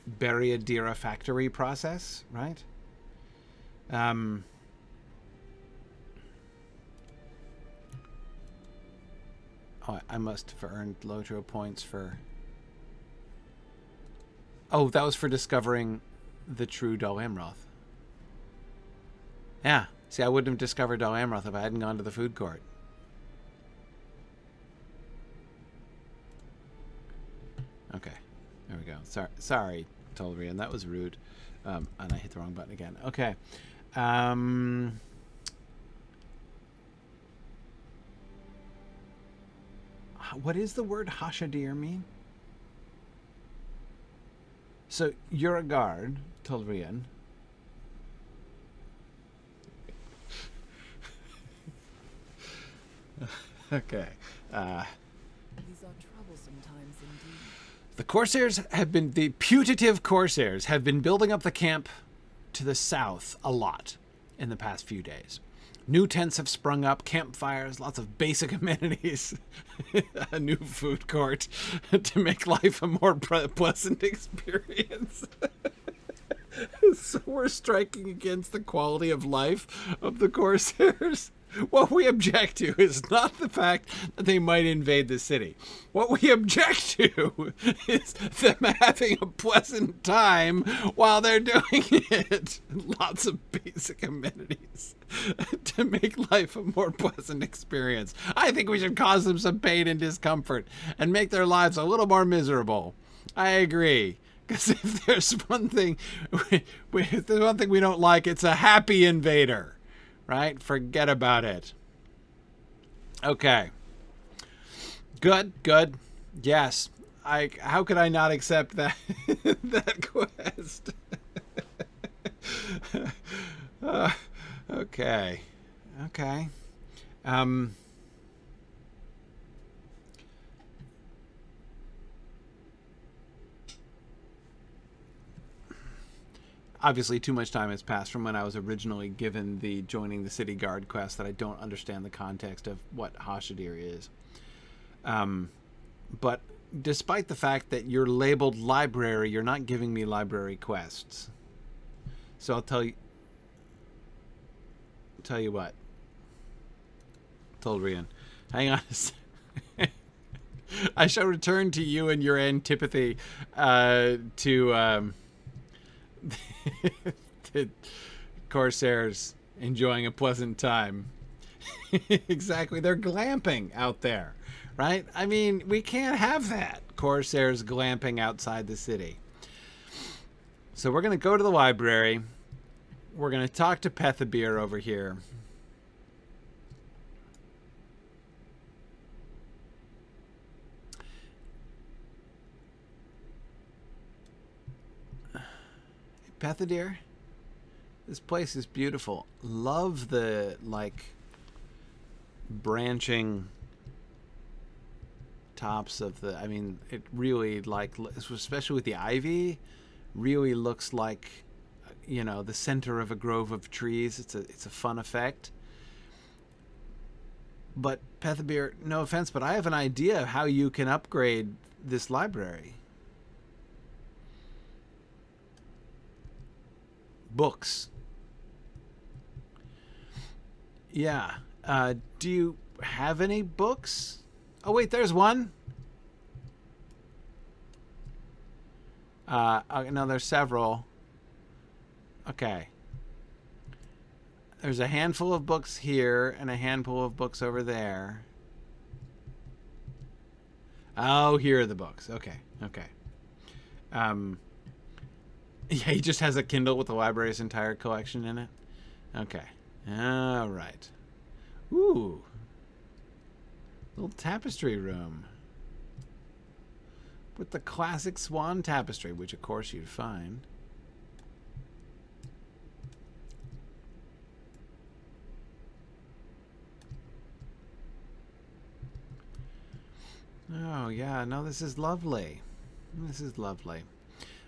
Barry-Deer factory process, right? Oh, I must have earned Lotro points for... Oh, that was for discovering the true Dol Amroth. Yeah. See, I wouldn't have discovered Dol Amroth if I hadn't gone to the food court. Okay. There we go. Sorry, Tolrian. That was rude. And I hit the wrong button again. Okay. What does the word Hashadir mean? So, you're a guard, Tolrian. Okay. These are troublesome times indeed. The Corsairs have been... The putative Corsairs have been building up the camp to the south a lot in the past few days. New tents have sprung up, campfires, lots of basic amenities, a new food court to make life a more pleasant experience. So we're striking against the quality of life of the Corsairs. What we object to is not the fact that they might invade the city. What we object to is them having a pleasant time while they're doing it. Lots of basic amenities to make life a more pleasant experience. I think we should cause them some pain and discomfort and make their lives a little more miserable. I agree. Because if there's one thing, if there's one thing we don't like, it's a happy invader. Right? Forget about it. Okay. Good. Yes. How could I not accept that that quest? Okay. Obviously, too much time has passed from when I was originally given the joining the city guard quest that I don't understand the context of what Hashadir is. But despite the fact that you're labeled library, you're not giving me library quests. So I'll tell you what. Tolrian. Hang on a second. I shall return to you and your antipathy to the Corsairs enjoying a pleasant time. Exactly. They're glamping out there, right? I mean, we can't have that. Corsairs glamping outside the city. So we're going to go to the library. We're going to talk to Pethabir over here. Pethabir, this place is beautiful. Love the, like, branching tops of the, I mean, it really, like, especially with the ivy, really looks like, you know, the center of a grove of trees. It's a fun effect. But Pethabeer, no offense, but I have an idea of how you can upgrade this library. Books. Yeah. Do you have any books? Oh, wait, there's one. No, there's several. Okay. There's a handful of books here and a handful of books over there. Oh, here are the books. Okay, okay. Yeah, he just has a Kindle with the library's entire collection in it. Okay. All right. Ooh. Little tapestry room. With the classic swan tapestry, which of course you'd find. Oh, yeah. No, this is lovely. This is lovely.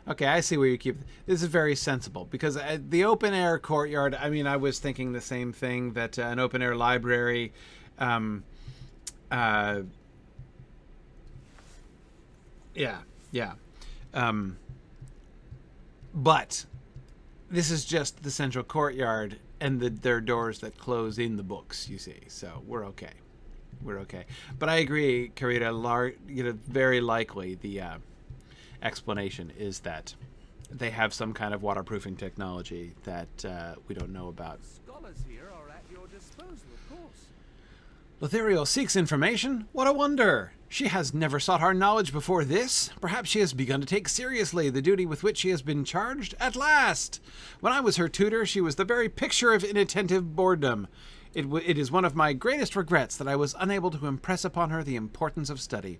Okay, I see where you keep... This is very sensible, because the open-air courtyard, I mean, I was thinking the same thing, that an open-air library... Yeah. But this is just the central courtyard, and there are doors that close in the books, you see, so we're okay. We're okay. But I agree, Karita, very likely the explanation is that they have some kind of waterproofing technology that we don't know about. Scholars here are at your disposal, of course. Lothíriel seeks information? What a wonder! She has never sought our knowledge before this. Perhaps she has begun to take seriously the duty with which she has been charged at last. When I was her tutor, she was the very picture of inattentive boredom. It is one of my greatest regrets that I was unable to impress upon her the importance of study.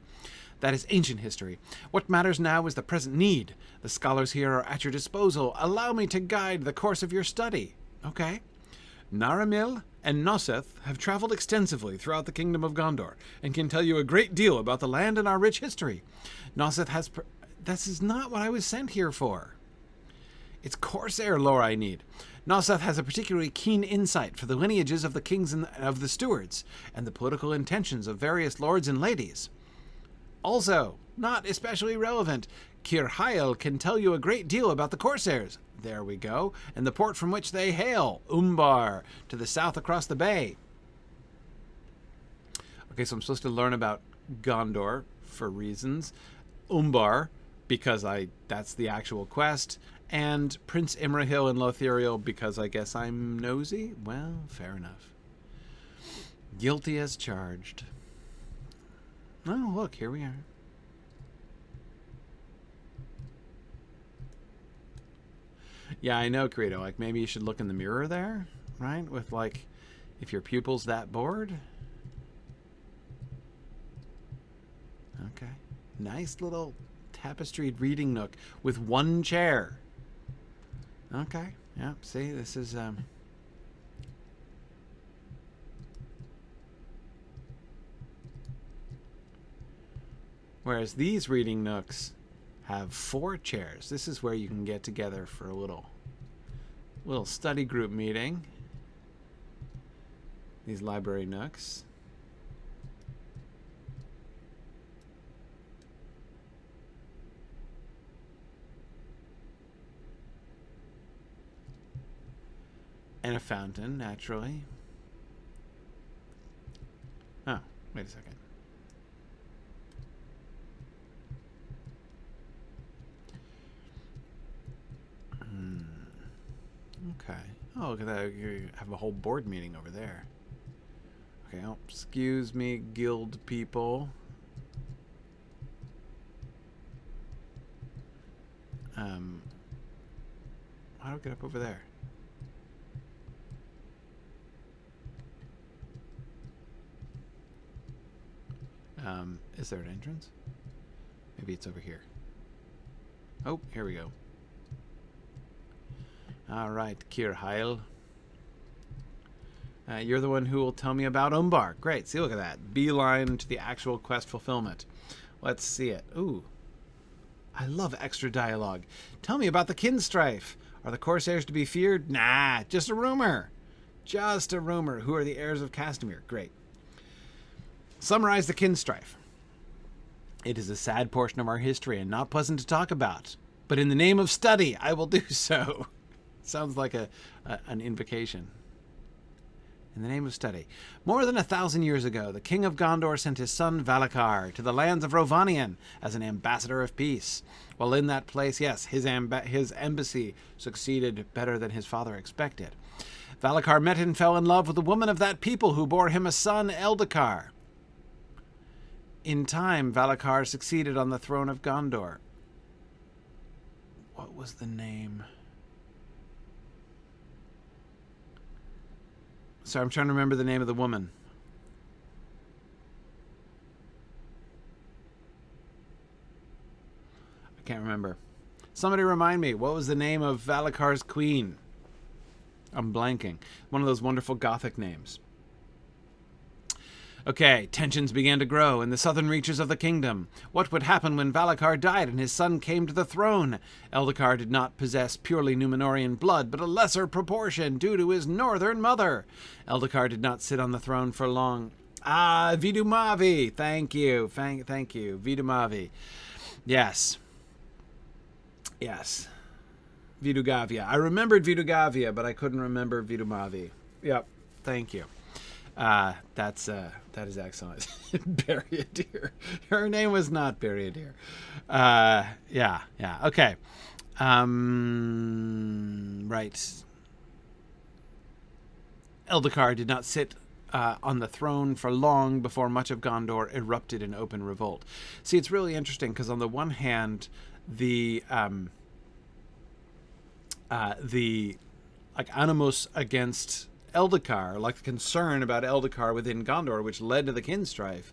That is ancient history. What matters now is the present need. The scholars here are at your disposal. Allow me to guide the course of your study. Okay? Naramil and Noseth have traveled extensively throughout the kingdom of Gondor and can tell you a great deal about the land and our rich history. Noseth has... This is not what I was sent here for. It's Corsair lore I need. Noseth has a particularly keen insight for the lineages of the kings and of the stewards, and the political intentions of various lords and ladies. Also, not especially relevant, Kirhael can tell you a great deal about the Corsairs. There we go. And the port from which they hail, Umbar, to the south across the bay. Okay, so I'm supposed to learn about Gondor for reasons. Umbar, because that's the actual quest. And Prince Imrahil and Lothíriel, because I guess I'm nosy? Well, fair enough. Guilty as charged. Oh, look, here we are. Yeah, I know, Credo. Like, maybe you should look in the mirror there, right? With, like, if your pupil's that bored. Okay. Nice little tapestried reading nook with one chair. Okay. Yeah, see, this is, whereas these reading nooks have 4 chairs. This is where you can get together for a little study group meeting. These library nooks. And a fountain, naturally. Oh, wait a second. Okay. Oh, look at that. You have a whole board meeting over there. Okay, oh, excuse me, guild people. How do I get up over there? Is there an entrance? Maybe it's over here. Oh, here we go. All right, Kirhael. You're the one who will tell me about Umbar. Great. See, look at that. Beeline to the actual quest fulfillment. Let's see it. Ooh. I love extra dialogue. Tell me about the kinstrife. Are the Corsairs to be feared? Nah, just a rumor. Just a rumor. Who are the heirs of Castamere? Great. Summarize the kinstrife. It is a sad portion of our history and not pleasant to talk about. But in the name of study, I will do so. Sounds like an invocation. In the name of study. More than 1,000 years ago, the king of Gondor sent his son Valakar to the lands of Rovanion as an ambassador of peace. While in that place, yes, his embassy succeeded better than his father expected. Valakar met and fell in love with a woman of that people who bore him a son, Eldakar. In time, Valakar succeeded on the throne of Gondor. What was the name? Sorry, I'm trying to remember the name of the woman. I can't remember. Somebody remind me, what was the name of Valakar's queen? I'm blanking. One of those wonderful Gothic names. Okay, tensions began to grow in the southern reaches of the kingdom. What would happen when Valakar died and his son came to the throne? Eldakar did not possess purely Númenórean blood, but a lesser proportion due to his northern mother. Eldakar did not sit on the throne for long. Vidumavi! Thank you. Thank you. Vidumavi. Yes. Yes. Vidugavia. I remembered Vidugavia, but I couldn't remember Vidumavi. Yep. Thank you. That is excellent. Barriadir. Her name was not Barriadir. Yeah. Okay. Right. Eldakar did not sit on the throne for long before much of Gondor erupted in open revolt. See, it's really interesting because on the one hand, the animus against Eldakar, like the concern about Eldakar within Gondor, which led to the kinstrife,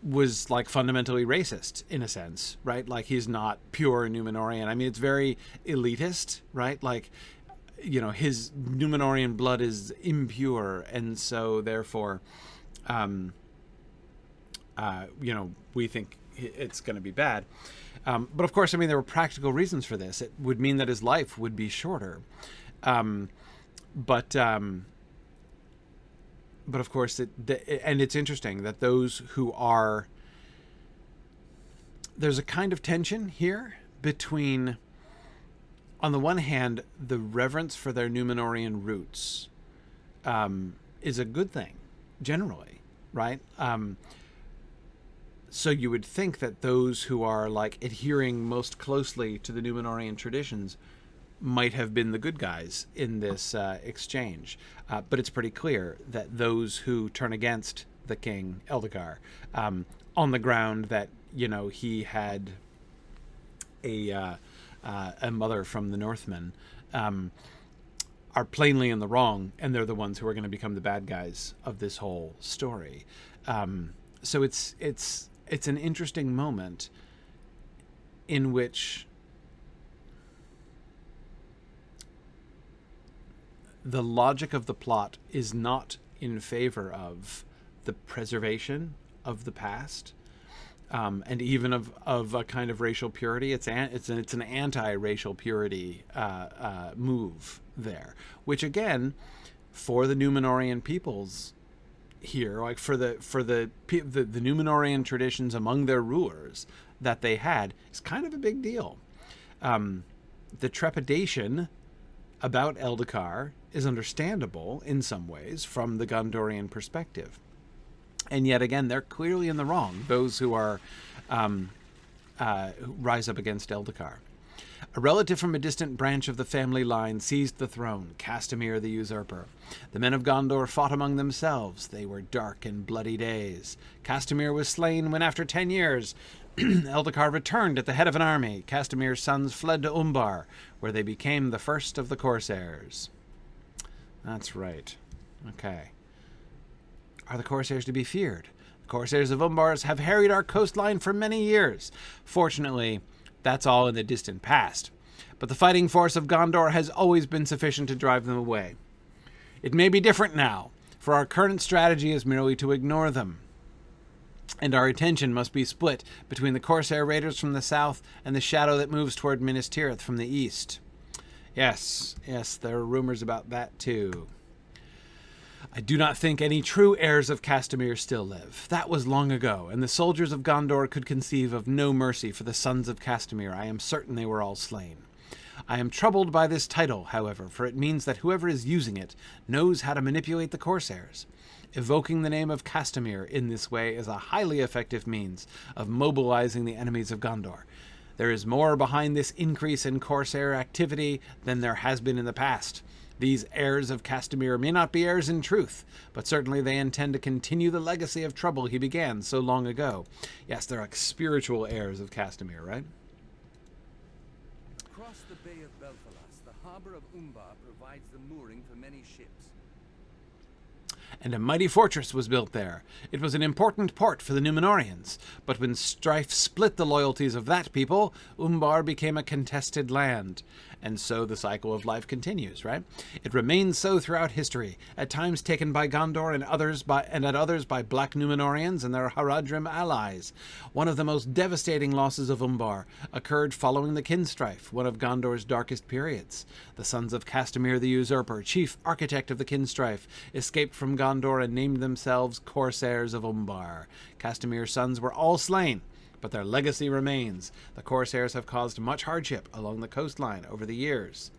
was like fundamentally racist in a sense, right? Like he's not pure Númenórean. I mean, it's very elitist, right? Like, you know, his Númenórean blood is impure, and so therefore, you know, we think it's going to be bad. But of course, I mean, there were practical reasons for this. It would mean that his life would be shorter. But of course, and it's interesting that those who are, there's a kind of tension here between, on the one hand, the reverence for their Númenórean roots is a good thing, generally, right? So you would think that those who are like adhering most closely to the Númenórean traditions might have been the good guys in this exchange. But it's pretty clear that those who turn against the king, Eldakar, on the ground that, you know, he had a mother from the Northmen, are plainly in the wrong, and they're the ones who are going to become the bad guys of this whole story. So it's an interesting moment in which the logic of the plot is not in favor of the preservation of the past, and even of a kind of racial purity. It's an anti-racial purity move there, which again, for the Númenórean peoples here, like for the Númenórean traditions among their rulers that they had, is kind of a big deal. The trepidation about Eldakar is understandable in some ways from the Gondorian perspective. And yet again, they're clearly in the wrong, those who are who rise up against Eldakar. A relative from a distant branch of the family line seized the throne, Castamere the usurper. The men of Gondor fought among themselves. They were dark and bloody days. Castamere was slain when, after 10 years, Eldakar returned at the head of an army. Castamere's sons fled to Umbar, where they became the first of the Corsairs. That's right. Okay. Are the Corsairs to be feared? The Corsairs of Umbar have harried our coastline for many years. Fortunately, that's all in the distant past. But the fighting force of Gondor has always been sufficient to drive them away. It may be different now, for our current strategy is merely to ignore them. And our attention must be split between the Corsair raiders from the south and the shadow that moves toward Minas Tirith from the east. Yes, there are rumors about that too. I do not think any true heirs of Castamere still live. That was long ago, and the soldiers of Gondor could conceive of no mercy for the sons of Castamere. I am certain they were all slain. I am troubled by this title, however, for it means that whoever is using it knows how to manipulate the Corsairs. Evoking the name of Castamere in this way is a highly effective means of mobilizing the enemies of Gondor. There is more behind this increase in Corsair activity than there has been in the past. These heirs of Castamere may not be heirs in truth, but certainly they intend to continue the legacy of trouble he began so long ago. Yes, they're like spiritual heirs of Castamere, right? Across the Bay of Belfalas, the harbor of Umbar provides the mooring for many ships. And a mighty fortress was built there. It was an important port for the Númenóreans, but when strife split the loyalties of that people, Umbar became a contested land. And so the cycle of life continues, right? It remains so throughout history, at times taken by Gondor and at others by Black Númenóreans and their Haradrim allies. One of the most devastating losses of Umbar occurred following the Kinstrife, one of Gondor's darkest periods. The sons of Castamere the Usurper, chief architect of the Kinstrife, escaped from Gondor and named themselves Corsairs of Umbar. Castamere's sons were all slain, but their legacy remains. The Corsairs have caused much hardship along the coastline over the years.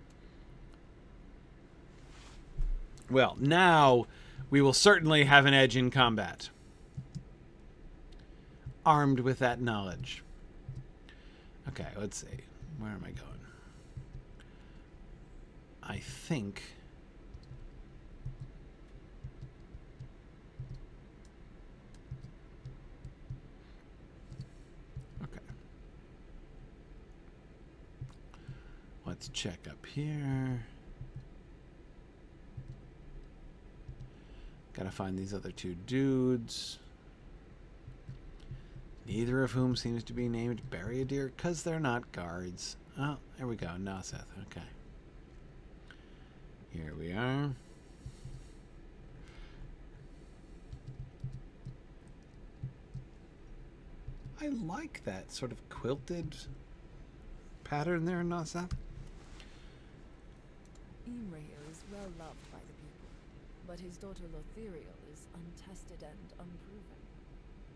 Well, now we will certainly have an edge in combat, armed with that knowledge. Okay, let's see. Where am I going? I think... Let's check up here. Gotta find these other two dudes. Neither of whom seems to be named Barriadir, because they're not guards. Oh, there we go. Noseth. Okay. Here we are. I like that sort of quilted pattern there, Noseth. Imrahil is well loved by the people, but his daughter Lothíriel is untested and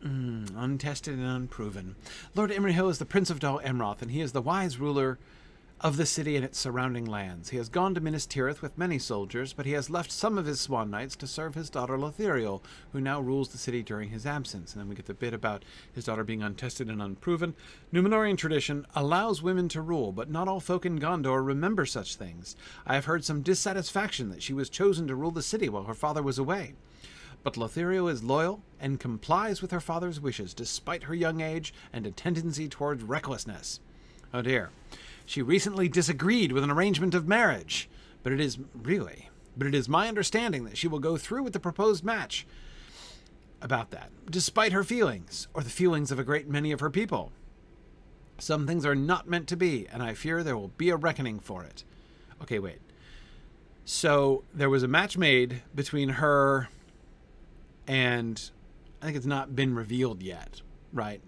unproven. Untested and unproven. Lord Imrahil is the Prince of Dol Amroth, and he is the wise ruler of the city and its surrounding lands. He has gone to Minas Tirith with many soldiers, but he has left some of his Swan Knights to serve his daughter Lothíriel, who now rules the city during his absence. And then we get the bit about his daughter being untested and unproven. Númenórean tradition allows women to rule, but not all folk in Gondor remember such things. I have heard some dissatisfaction that she was chosen to rule the city while her father was away. But Lothíriel is loyal and complies with her father's wishes, despite her young age and a tendency towards recklessness. Oh dear. She recently disagreed with an arrangement of marriage, but it is my understanding that she will go through with the proposed match about that, despite her feelings, or the feelings of a great many of her people. Some things are not meant to be, and I fear there will be a reckoning for it. Okay, wait. So there was a match made between her and, I think it's not been revealed yet, right?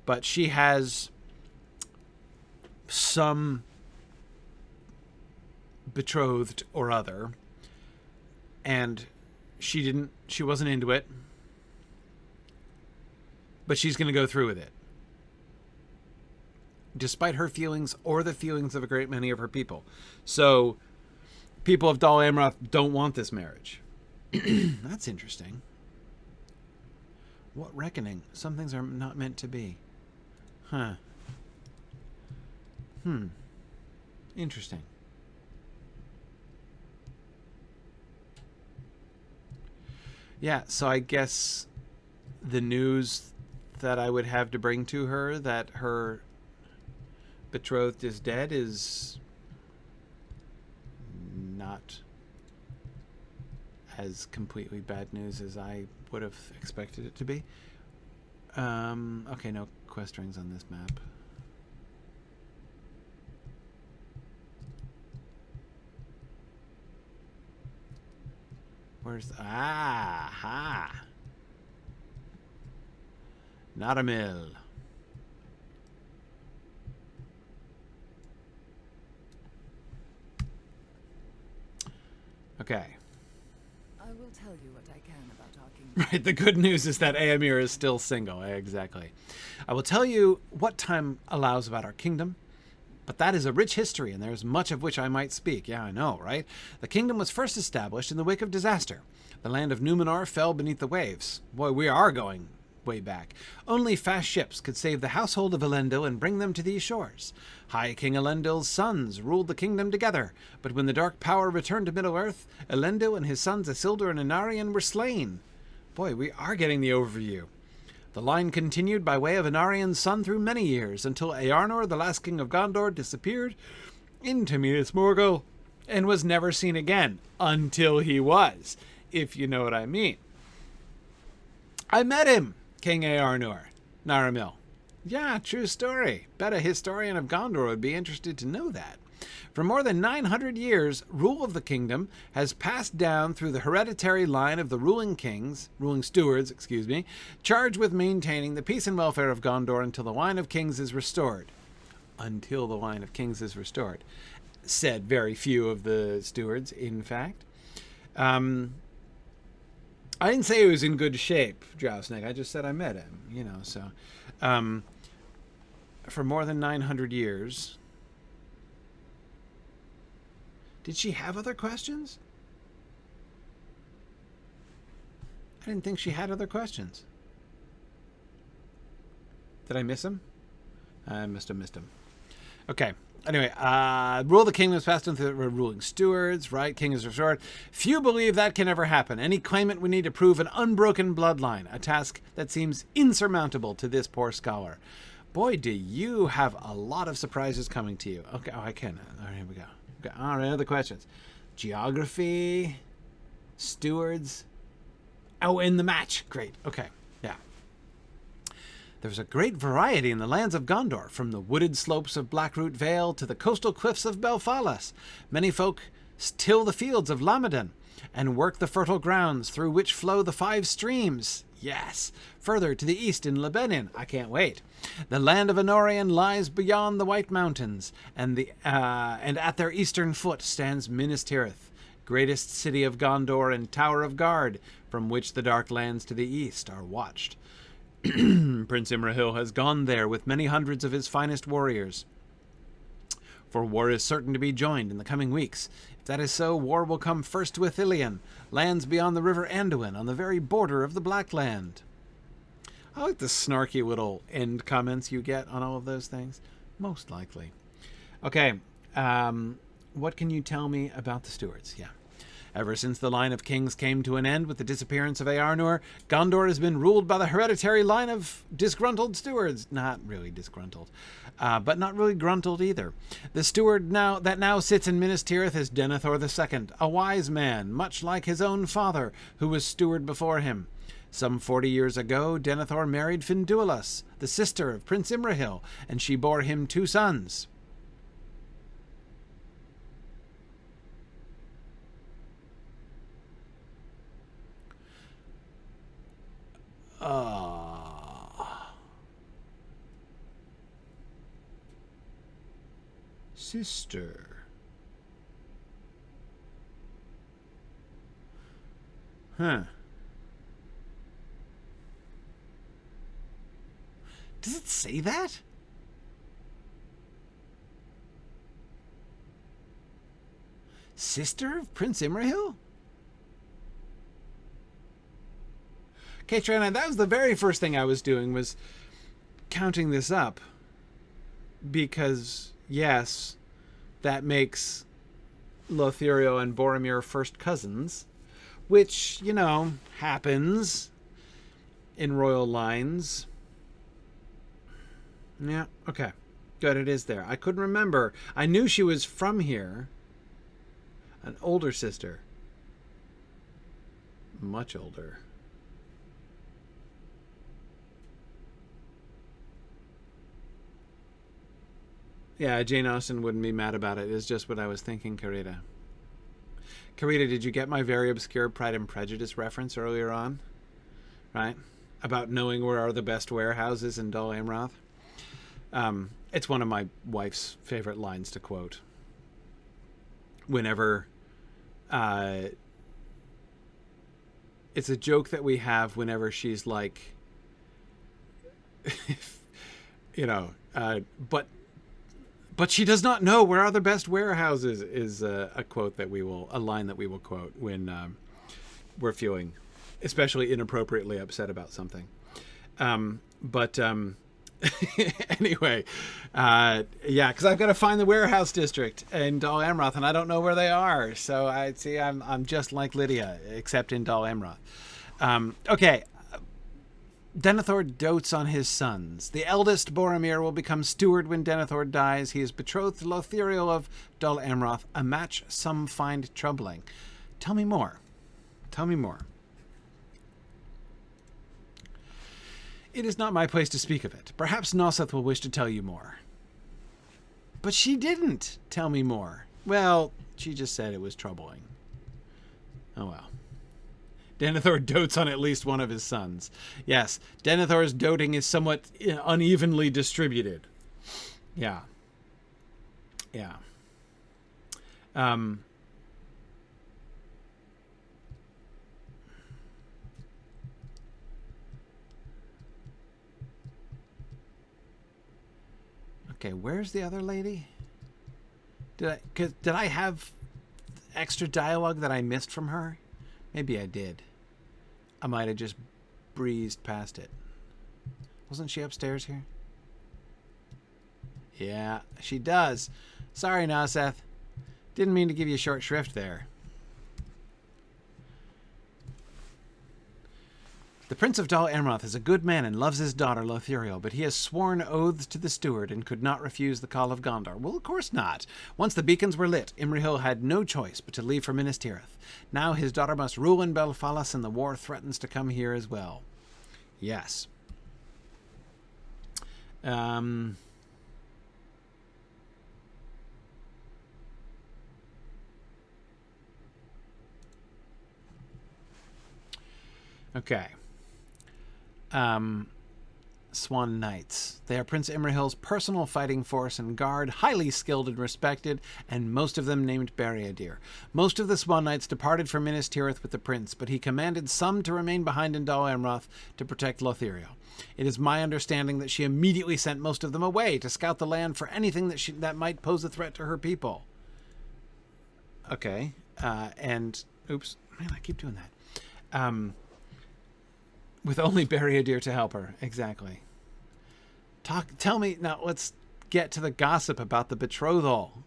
But she has some betrothed or other, and she wasn't into it, but she's going to go through with it, despite her feelings or the feelings of a great many of her people. So people of Dol Amroth don't want this marriage. That's interesting. What reckoning? Some things are not meant to be. Huh. Interesting. Yeah, so I guess the news that I would have to bring to her that her betrothed is dead is not as completely bad news as I would have expected it to be. Okay, no quest rings on this map. Where's the... ha. Not a mill. Okay. I will tell you what I can about our kingdom. Right, the good news is that Éomer is still single. Exactly. I will tell you what time allows about our kingdom, but that is a rich history, and there is much of which I might speak. Yeah, I know, right? The kingdom was first established in the wake of disaster. The land of Númenor fell beneath the waves. Boy, we are going way back. Only fast ships could save the household of Elendil and bring them to these shores. High King Elendil's sons ruled the kingdom together, but when the dark power returned to Middle-earth, Elendil and his sons Isildur and Anarion were slain. Boy, we are getting the overview. The line continued by way of Anarion's son through many years, until Eärnur, the last king of Gondor, disappeared into Minas Morgul and was never seen again. Until he was, if you know what I mean. I met him, King Eärnur, Naramil. Yeah, true story. Bet a historian of Gondor would be interested to know that. For more than 900 years, rule of the kingdom has passed down through the hereditary line of the ruling stewards, charged with maintaining the peace and welfare of Gondor until the line of kings is restored. Until the line of kings is restored. Said very few of the stewards, in fact. I didn't say he was in good shape, Drowsnake. I just said I met him, so. For more than 900 years. Did she have other questions? I didn't think she had other questions. Did I miss him? I must have missed him. Okay. Anyway, rule of the kingdom is passed into the ruling stewards, right? King is restored. Few believe that can ever happen. Any claimant would need to prove an unbroken bloodline, a task that seems insurmountable to this poor scholar. Boy, do you have a lot of surprises coming to you. Okay, I can. All right, here we go. Okay, all right, other questions. Geography, stewards. Oh, in the match. Great. Okay, yeah. There's a great variety in the lands of Gondor, from the wooded slopes of Blackroot Vale to the coastal cliffs of Belfalas. Many folk till the fields of Lamadan and work the fertile grounds through which flow the 5 streams. Yes. Further to the east in Lebanon. I can't wait. The land of Anarion lies beyond the White Mountains, and at their eastern foot stands Minas Tirith, greatest city of Gondor and tower of guard, from which the dark lands to the east are watched. Prince Imrahil has gone there with many hundreds of his finest warriors. For war is certain to be joined in the coming weeks. If that is so, war will come first to Ithilien, lands beyond the river Anduin, on the very border of the Black Land. I like the snarky little end comments you get on all of those things. Most likely. Okay, what can you tell me about the stewards? Yeah. Ever since the line of kings came to an end with the disappearance of Eärnur, Gondor has been ruled by the hereditary line of disgruntled stewards. Not really disgruntled, but not really gruntled either. The steward that now sits in Minas Tirith is Denethor II, a wise man, much like his own father, who was steward before him. Some 40 years ago, Denethor married Finduilas, the sister of Prince Imrahil, and she bore him 2 sons. Sister. Huh. Does it say that? Sister of Prince Imrahil? Okay, Trina, that was the very first thing I was doing, was counting this up. Because, yes, that makes Lothíriel and Boromir first cousins, which, happens in royal lines. Yeah, okay. Good, it is there. I couldn't remember. I knew she was from here. An older sister. Much older. Yeah, Jane Austen wouldn't be mad about it. It's just what I was thinking, Carita. Karita, did you get my very obscure Pride and Prejudice reference earlier on? Right? About knowing where are the best warehouses in Dol Amroth? It's one of my wife's favorite lines to quote. Whenever... it's a joke that we have whenever she's like... you know, but she does not know where are the best warehouses is a quote that a line that we will quote when we're feeling especially inappropriately upset about something. Anyway, yeah, because I've got to find the warehouse district in Dol Amroth, and I don't know where they are. So I'm just like Lydia, except in Dol Amroth. Okay. Denethor dotes on his sons. The eldest, Boromir, will become steward when Denethor dies. He is betrothed to Lothíriel of Dol Amroth, a match some find troubling. Tell me more. Tell me more. It is not my place to speak of it. Perhaps Noseth will wish to tell you more. But she didn't tell me more. Well, she just said it was troubling. Oh well. Denethor dotes on at least one of his sons. Yes, Denethor's doting is somewhat unevenly distributed. Yeah. Yeah. Okay, where's the other lady? Did I have extra dialogue that I missed from her? Maybe I did. I might have just breezed past it. Wasn't she upstairs here? Yeah, she does. Sorry, Noseth. Didn't mean to give you short shrift there. The Prince of Dol Amroth is a good man and loves his daughter Lothíriel, but he has sworn oaths to the steward and could not refuse the call of Gondor. Well, of course not. Once the beacons were lit, Imrahil had no choice but to leave for Minas Tirith. Now his daughter must rule in Belfalas, and the war threatens to come here as well. Yes. Okay. Swan Knights. They are Prince Imrahil's personal fighting force and guard, highly skilled and respected, and most of them named Barriadir. Most of the Swan Knights departed from Minas Tirith with the prince, but he commanded some to remain behind in Dol Amroth to protect Lothíriel. It is my understanding that she immediately sent most of them away to scout the land for anything that might pose a threat to her people. Okay. Oops. Man, I keep doing that. With only Barriadir to help her. Exactly. Tell me, now let's get to the gossip about the betrothal.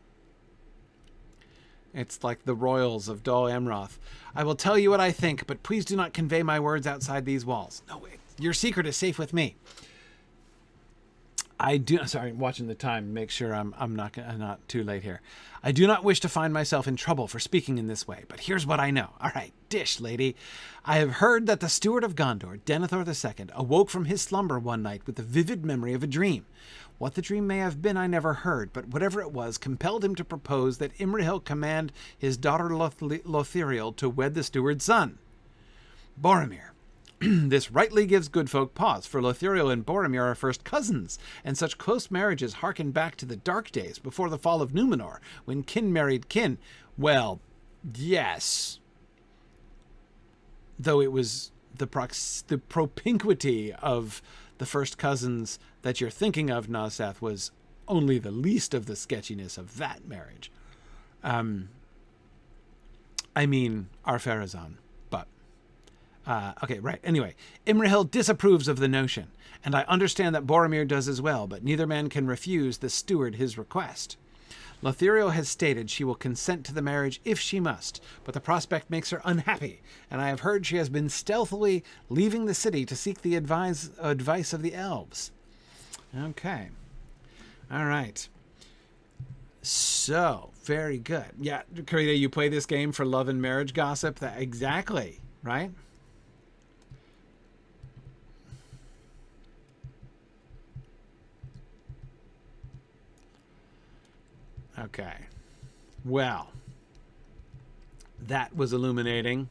It's like the royals of Dol Amroth. I will tell you what I think, but please do not convey my words outside these walls. No, your secret is safe with me. Sorry, watching the time, make sure I'm not too late here. I do not wish to find myself in trouble for speaking in this way, but here's what I know. All right, dish, lady. I have heard that the steward of Gondor, Denethor II, awoke from his slumber one night with the vivid memory of a dream. What the dream may have been I never heard, but whatever it was compelled him to propose that Imrahil command his daughter Lothíriel to wed the steward's son, Boromir. This rightly gives good folk pause, for Lothíriel and Boromir are first cousins, and such close marriages harken back to the dark days before the fall of Númenor, when kin married kin. Well, yes. Though it was the propinquity of the first cousins that you're thinking of, Noseth, was only the least of the sketchiness of that marriage. I mean, Ar-Pharazôn. Okay, right. Anyway, Imrahil disapproves of the notion, and I understand that Boromir does as well, but neither man can refuse the steward his request. Lothíriel has stated she will consent to the marriage if she must, but the prospect makes her unhappy, and I have heard she has been stealthily leaving the city to seek the advice of the elves. Okay. All right. So, very good. Yeah, Karita, you play this game for love and marriage gossip? Exactly, right? Okay. Well, That was illuminating.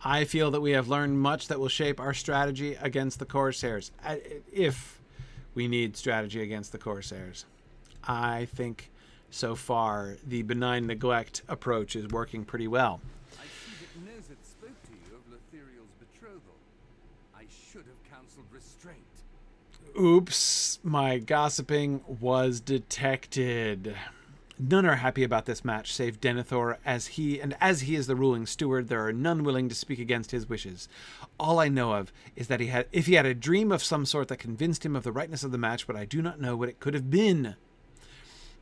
I feel that we have learned much that will shape our strategy against the Corsairs, if we need strategy against the Corsairs. I think so far the benign neglect approach is working pretty well. I see that Noseth spoke to you of Lothíriel's betrothal. I should have counseled restraint. Oops, my gossiping was detected. None are happy about this match, save Denethor, as he is the ruling steward, there are none willing to speak against his wishes. All I know of is that if he had a dream of some sort that convinced him of the rightness of the match, but I do not know what it could have been.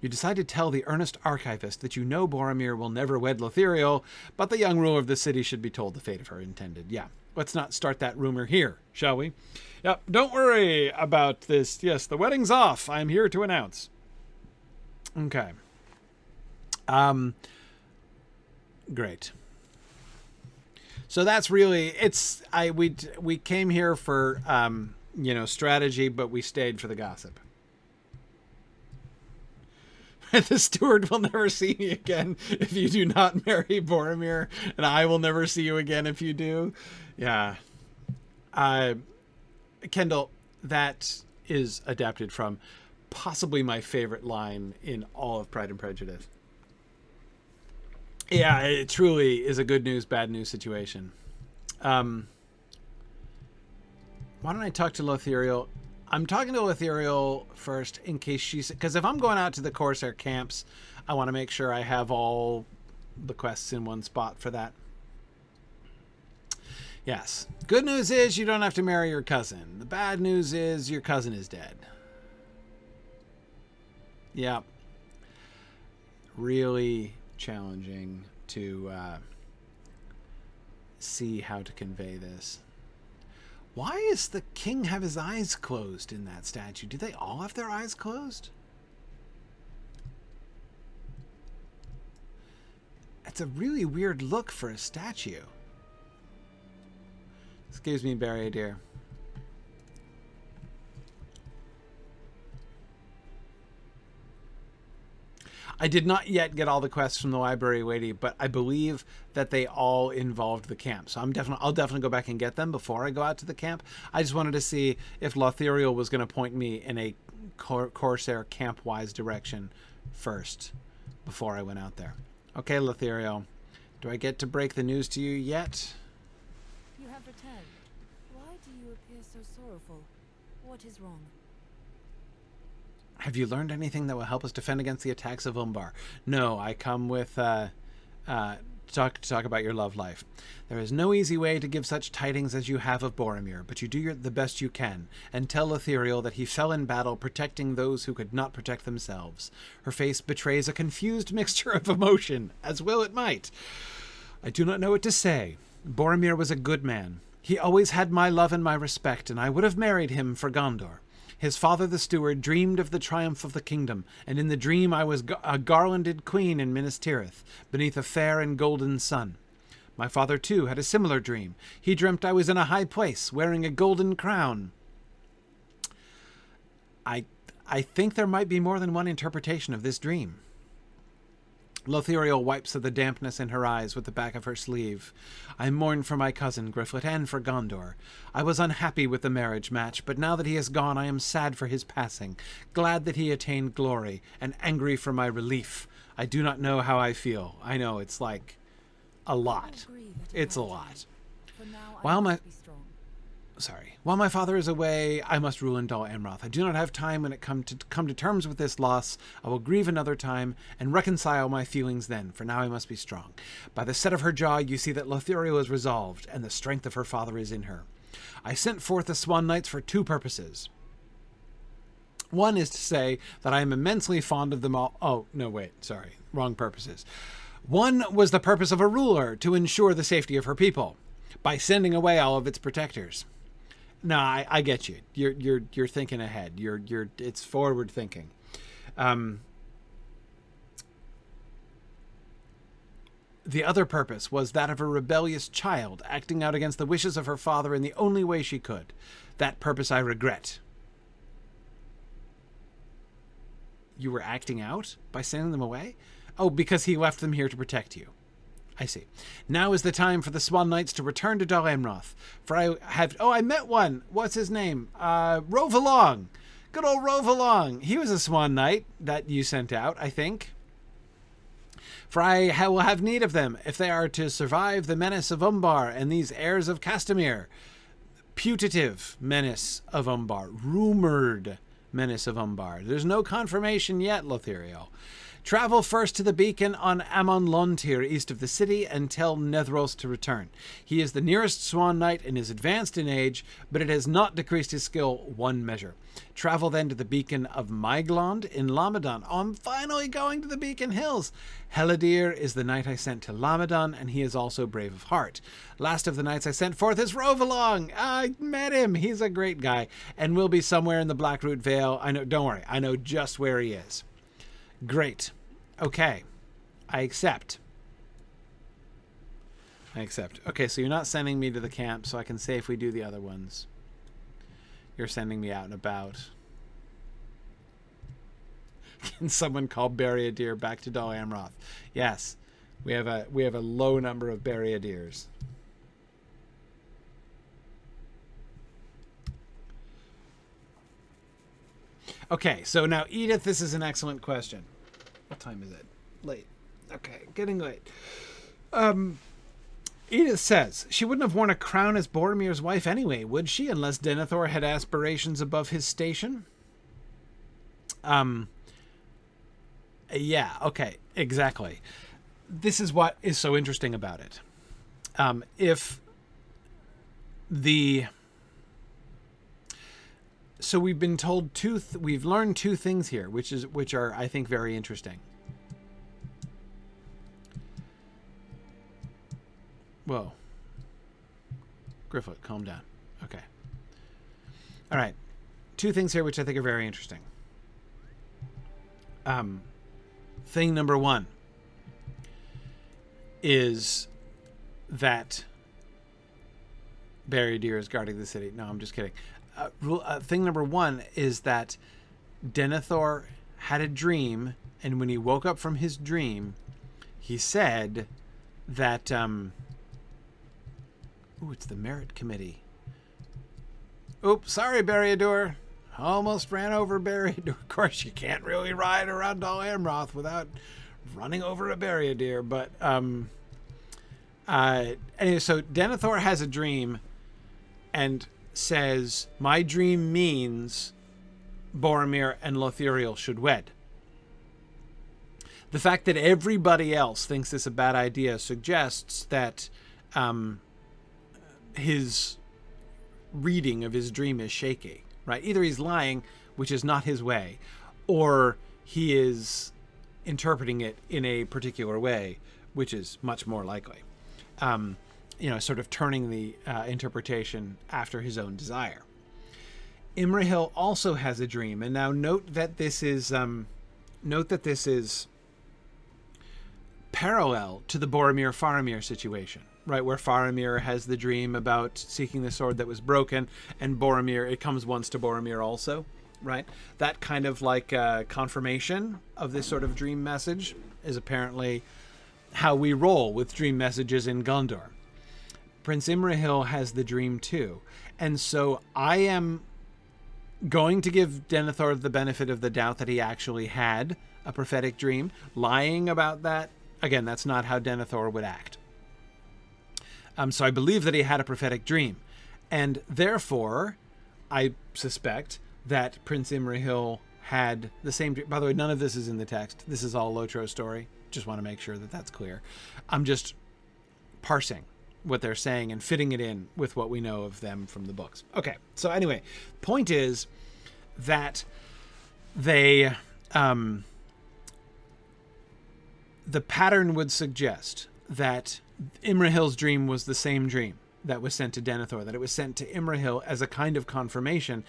You decide to tell the earnest archivist that you know Boromir will never wed Lothíriel, but the young ruler of the city should be told the fate of her intended. Yeah, let's not start that rumor here, shall we? Yep, don't worry about this. Yes, the wedding's off. I'm here to announce. Okay. Great. So that's really, we came here for, strategy, but we stayed for the gossip. The steward will never see me again if you do not marry Boromir, and I will never see you again if you do. Yeah. Kendall, that is adapted from possibly my favorite line in all of Pride and Prejudice. Yeah, it truly is a good news, bad news situation. Why don't I talk to Lothíriel? I'm talking to Lothíriel first in case she's... Because if I'm going out to the Corsair camps, I want to make sure I have all the quests in one spot for that. Yes. Good news is you don't have to marry your cousin. The bad news is your cousin is dead. Yeah. Really challenging to see how to convey this. Why does the king have his eyes closed in that statue? Do they all have their eyes closed? It's a really weird look for a statue. Excuse me, Barry, dear. I did not yet get all the quests from the library lady, but I believe that they all involved the camp. So I'll definitely go back and get them before I go out to the camp. I just wanted to see if Lothíriel was going to point me in a Corsair camp-wise direction first before I went out there. Okay, Lothíriel, do I get to break the news to you yet? You have returned. Why do you appear so sorrowful? What is wrong? Have you learned anything that will help us defend against the attacks of Umbar? No, I come with talk about your love life. There is no easy way to give such tidings as you have of Boromir, but you do the best you can, and tell Lothíriel that he fell in battle protecting those who could not protect themselves. Her face betrays a confused mixture of emotion, as well it might. I do not know what to say. Boromir was a good man. He always had my love and my respect, and I would have married him for Gondor. His father, the steward, dreamed of the triumph of the kingdom, and in the dream I was a garlanded queen in Minas Tirith, beneath a fair and golden sun. My father, too, had a similar dream. He dreamt I was in a high place, wearing a golden crown. I think there might be more than one interpretation of this dream. Lothíriel wipes at the dampness in her eyes with the back of her sleeve. I mourn for my cousin, Gryfflet, and for Gondor. I was unhappy with the marriage match, but now that he is gone, I am sad for his passing, glad that he attained glory, and angry for my relief. I do not know how I feel. I know, it's like a lot. It's a lot. While my father is away, I must rule in Dol Amroth. I do not have time when it come to terms with this loss. I will grieve another time and reconcile my feelings then, for now I must be strong. By the set of her jaw, you see that Lothíriel is resolved, and the strength of her father is in her. I sent forth the Swan Knights for two purposes. One is to say that I am immensely fond of them all. Oh, no, wait, sorry, wrong purposes. One was the purpose of a ruler, to ensure the safety of her people, by sending away all of its protectors. No, I get you. You're thinking ahead. It's forward thinking. The other purpose was that of a rebellious child acting out against the wishes of her father in the only way she could. That purpose I regret. You were acting out by sending them away? Oh, because he left them here to protect you. I see. Now is the time for the Swan Knights to return to Dol Amroth. For I have... Oh, I met one. What's his name? Rovalong. Good old Rovalong. He was a Swan Knight that you sent out, I think. For I will have need of them if they are to survive the menace of Umbar and these heirs of Castamere. Putative menace of Umbar. Rumored menace of Umbar. There's no confirmation yet, Lothíriel. Travel first to the beacon on Amon Lontir, east of the city, and tell Nethros to return. He is the nearest Swan Knight and is advanced in age, but it has not decreased his skill one measure. Travel then to the beacon of Maiglond in Lamadon. Oh, I'm finally going to the Beacon Hills. Heladir is the knight I sent to Lamadon, and he is also brave of heart. Last of the knights I sent forth is Rovalong. I met him. He's a great guy, and will be somewhere in the Blackroot Vale. I know. Don't worry. I know just where he is. Great. Okay. I accept. Okay, so you're not sending me to the camp, so I can safely do the other ones. You're sending me out and about. Can someone call Barriadir back to Dol Amroth? Yes. We have a low number of Barriadirs. Okay, so now Edith, this is an excellent question. What time is it? Late. Okay, getting late. Edith says, she wouldn't have worn a crown as Boromir's wife anyway, would she, unless Denethor had aspirations above his station? Yeah, okay, exactly. This is what is so interesting about it. So we've been told we've learned two things here, which are, I think, very interesting. Whoa. Gryfflet, calm down. Okay. All right. Two things here which I think are very interesting. Thing number one is that Barriadir is guarding the city. No, I'm just kidding. Thing number one is that Denethor had a dream, and when he woke up from his dream, he said that... Ooh, it's the merit committee. Oops, sorry, Barriadir. Almost ran over Barriadir. Of course, you can't really ride around Dol Amroth without running over a Barriadir. But anyway, so Denethor has a dream and says, my dream means Boromir and Lothíriel should wed. The fact that everybody else thinks this a bad idea suggests that his reading of his dream is shaky, right? Either he's lying, which is not his way, or he is interpreting it in a particular way, which is much more likely. Sort of turning the interpretation after his own desire. Imrahil also has a dream, and now note that this is parallel to the Boromir-Faramir situation, right? Where Faramir has the dream about seeking the sword that was broken, and Boromir, it comes once to Boromir also, right? That kind of like confirmation of this sort of dream message is apparently how we roll with dream messages in Gondor. Prince Imrahil has the dream too. And so I am going to give Denethor the benefit of the doubt that he actually had a prophetic dream. Lying about that, again, that's not how Denethor would act. So I believe that he had a prophetic dream. And therefore, I suspect that Prince Imrahil had the same dream. By the way, none of this is in the text. This is all Lotro's story. Just want to make sure that that's clear. I'm just parsing what they're saying and fitting it in with what we know of them from the books. Okay, so anyway, point is that they... the pattern would suggest that Imrahil's dream was the same dream that was sent to Denethor, that it was sent to Imrahil as a kind of confirmation,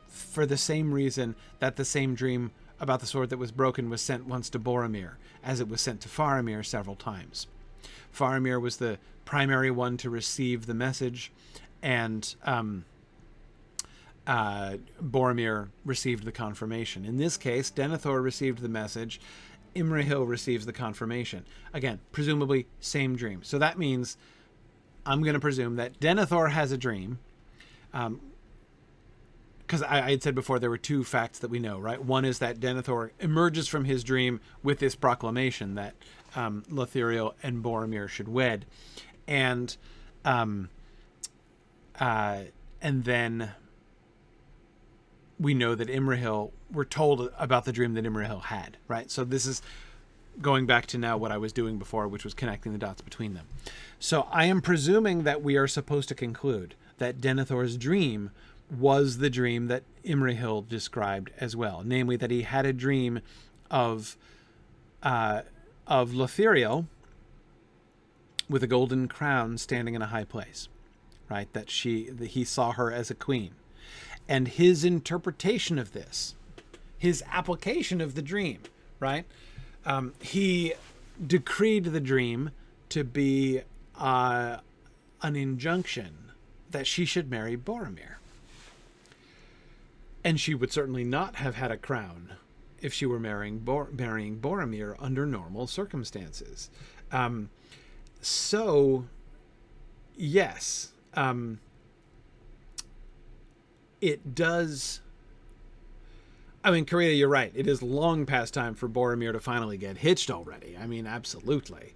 for the same reason that the same dream about the sword that was broken was sent once to Boromir, as it was sent to Faramir several times. Faramir was the primary one to receive the message, and Boromir received the confirmation. In this case, Denethor received the message, Imrahil receives the confirmation. Again, presumably same dream. So that means I'm going to presume that Denethor has a dream. Because I had said before there were two facts that we know, right? One is that Denethor emerges from his dream with this proclamation that Lothíriel and Boromir should wed. And then we know that Imrahil, we're told about the dream that Imrahil had, right? So this is going back to now what I was doing before, which was connecting the dots between them. So I am presuming that we are supposed to conclude that Denethor's dream was the dream that Imrahil described as well, namely that he had a dream of Lothíriel with a golden crown standing in a high place, right? That he saw her as a queen. And his interpretation of this, his application of the dream, right? He decreed the dream to be an injunction that she should marry Boromir. And she would certainly not have had a crown if she were marrying Boromir under normal circumstances. So, yes, it does. I mean, Karita, you're right. It is long past time for Boromir to finally get hitched already. I mean, absolutely.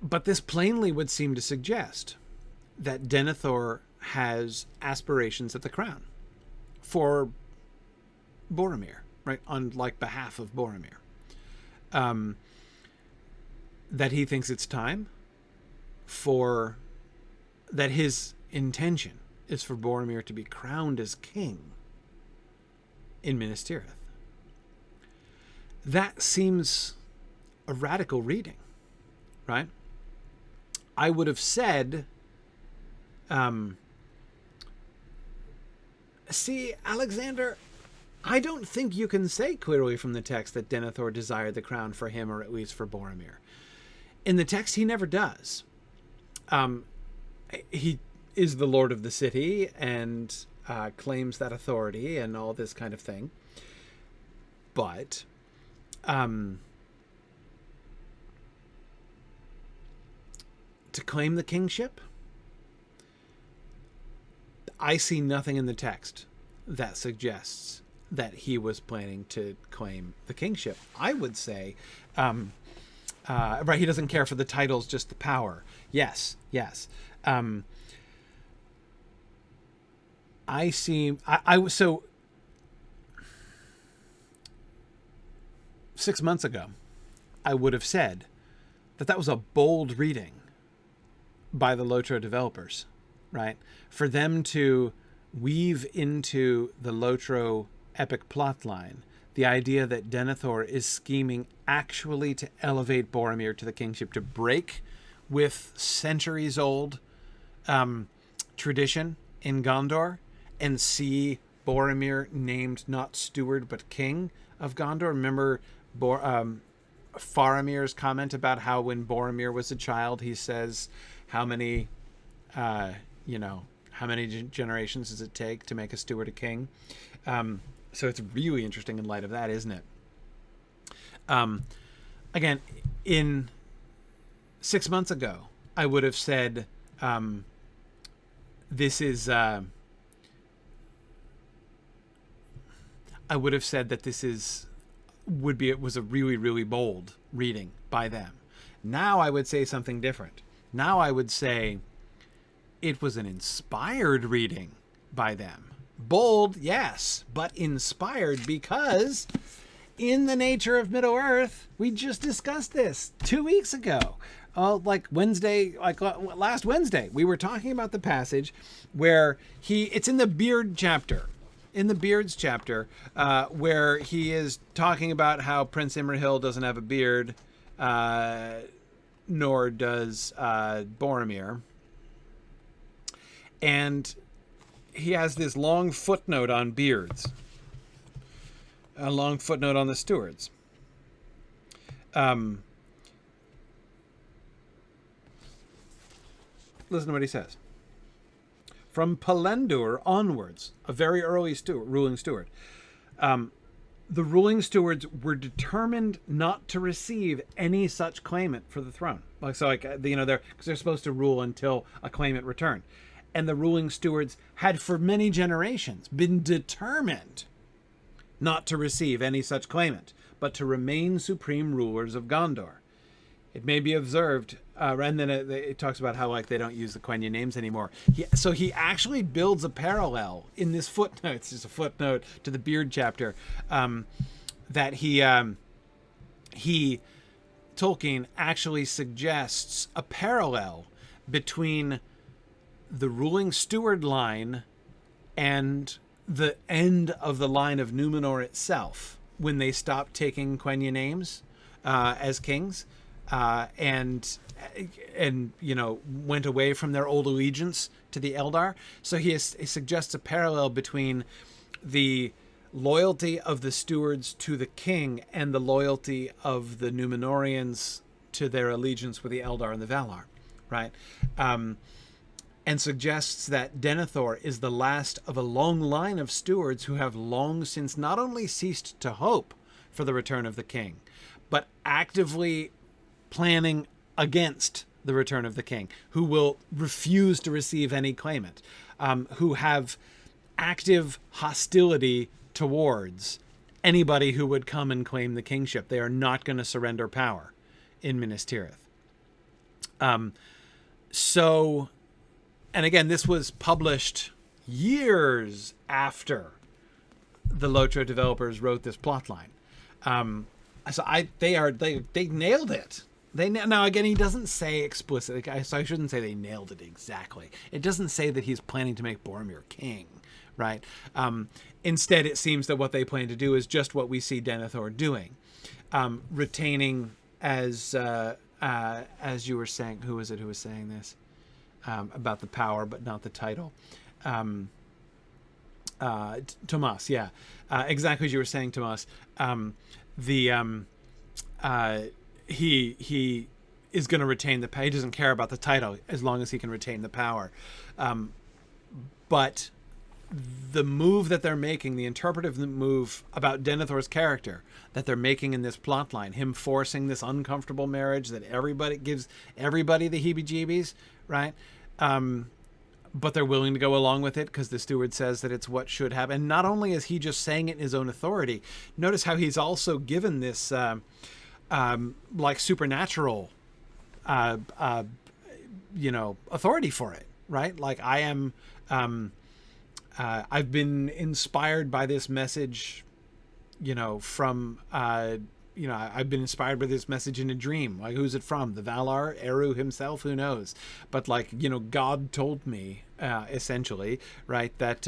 But this plainly would seem to suggest that Denethor has aspirations at the crown for Boromir, right? On behalf of Boromir. That he thinks it's time that his intention is for Boromir to be crowned as king in Minas Tirith. That seems a radical reading, right? I would have said, see, Alexander, I don't think you can say clearly from the text that Denethor desired the crown for him, or at least for Boromir. In the text, he never does. He is the lord of the city and claims that authority and all this kind of thing. But to claim the kingship, I see nothing in the text that suggests that he was planning to claim the kingship. I would say, right, he doesn't care for the titles, just the power. Yes. So 6 months ago, I would have said that was a bold reading by the Lotro developers, right? For them to weave into the Lotro epic plotline the idea that Denethor is scheming actually to elevate Boromir to the kingship, to break with centuries-old tradition in Gondor and see Boromir named not steward but king of Gondor. Remember Faramir's comment about how when Boromir was a child, he says, how many generations does it take to make a steward a king? So it's really interesting in light of that, isn't it? Again, in 6 months ago, I would have said it was a really, really bold reading by them. Now I would say something different. Now I would say it was an inspired reading by them. Bold, yes, but inspired because in the nature of Middle-earth, we just discussed this 2 weeks ago. Last Wednesday, we were talking about the passage where it's in the Beard chapter. In the Beards chapter, where he is talking about how Prince Imrahil doesn't have a beard, nor does Boromir. And he has this long footnote on beards, a long footnote on the stewards. Listen to what he says. from Palendur onwards, a very early ruling steward, the ruling stewards were determined not to receive any such claimant for the throne. They're because they're supposed to rule until a claimant returned, and the ruling stewards had for many generations been determined not to receive any such claimant, but to remain supreme rulers of Gondor. It may be observed, and then it talks about how they don't use the Quenya names anymore. So he actually builds a parallel in this footnote. It's just a footnote to the Beard chapter, that Tolkien actually suggests a parallel between the ruling steward line and the end of the line of Numenor itself, when they stopped taking Quenya names as kings. And went away from their old allegiance to the Eldar. So he suggests a parallel between the loyalty of the stewards to the king and the loyalty of the Numenorians to their allegiance with the Eldar and the Valar, right? And suggests that Denethor is the last of a long line of stewards who have long since not only ceased to hope for the return of the king, but actively planning against the return of the king, who will refuse to receive any claimant, who have active hostility towards anybody who would come and claim the kingship. They are not going to surrender power in Minas Tirith. And again, this was published years after the Lotro developers wrote this plotline. They nailed it. Now again, he doesn't say explicitly, so I shouldn't say they nailed it exactly. It doesn't say that he's planning to make Boromir king, right? Instead, it seems that what they plan to do is just what we see Denethor doing, retaining as you were saying. Who was it who was saying this about the power but not the title? Tomas, yeah, exactly as you were saying, Tomas. He is going to retain the power. He doesn't care about the title as long as he can retain the power. But the move that they're making, the interpretive move about Denethor's character that they're making in this plotline, him forcing this uncomfortable marriage that gives everybody the heebie-jeebies, right? But they're willing to go along with it because the steward says that it's what should happen. And not only is he just saying it in his own authority, notice how he's also given this supernatural, authority for it, right? Like I am, I've been inspired by this message, from, I've been inspired by this message in a dream. Like, who's it from? The Valar, Eru himself, who knows? But God told me, essentially, right, that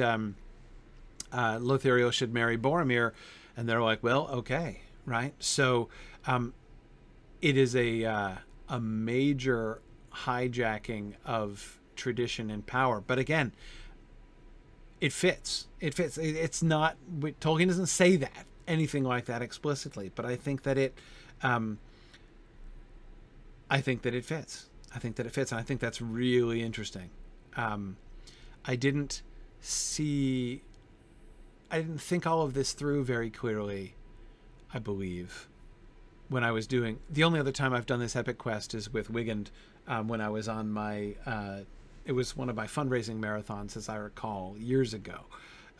Lothíriel should marry Boromir, and they're like, well, okay, right? So, it is a major hijacking of tradition and power. But again, it fits. It's not. Tolkien doesn't say that anything like that explicitly, but I think that it. I think that it fits. And I think that's really interesting. I didn't think all of this through very clearly, I believe, when I was doing... The only other time I've done this epic quest is with Wigand, when I was on my... it was one of my fundraising marathons, as I recall, years ago.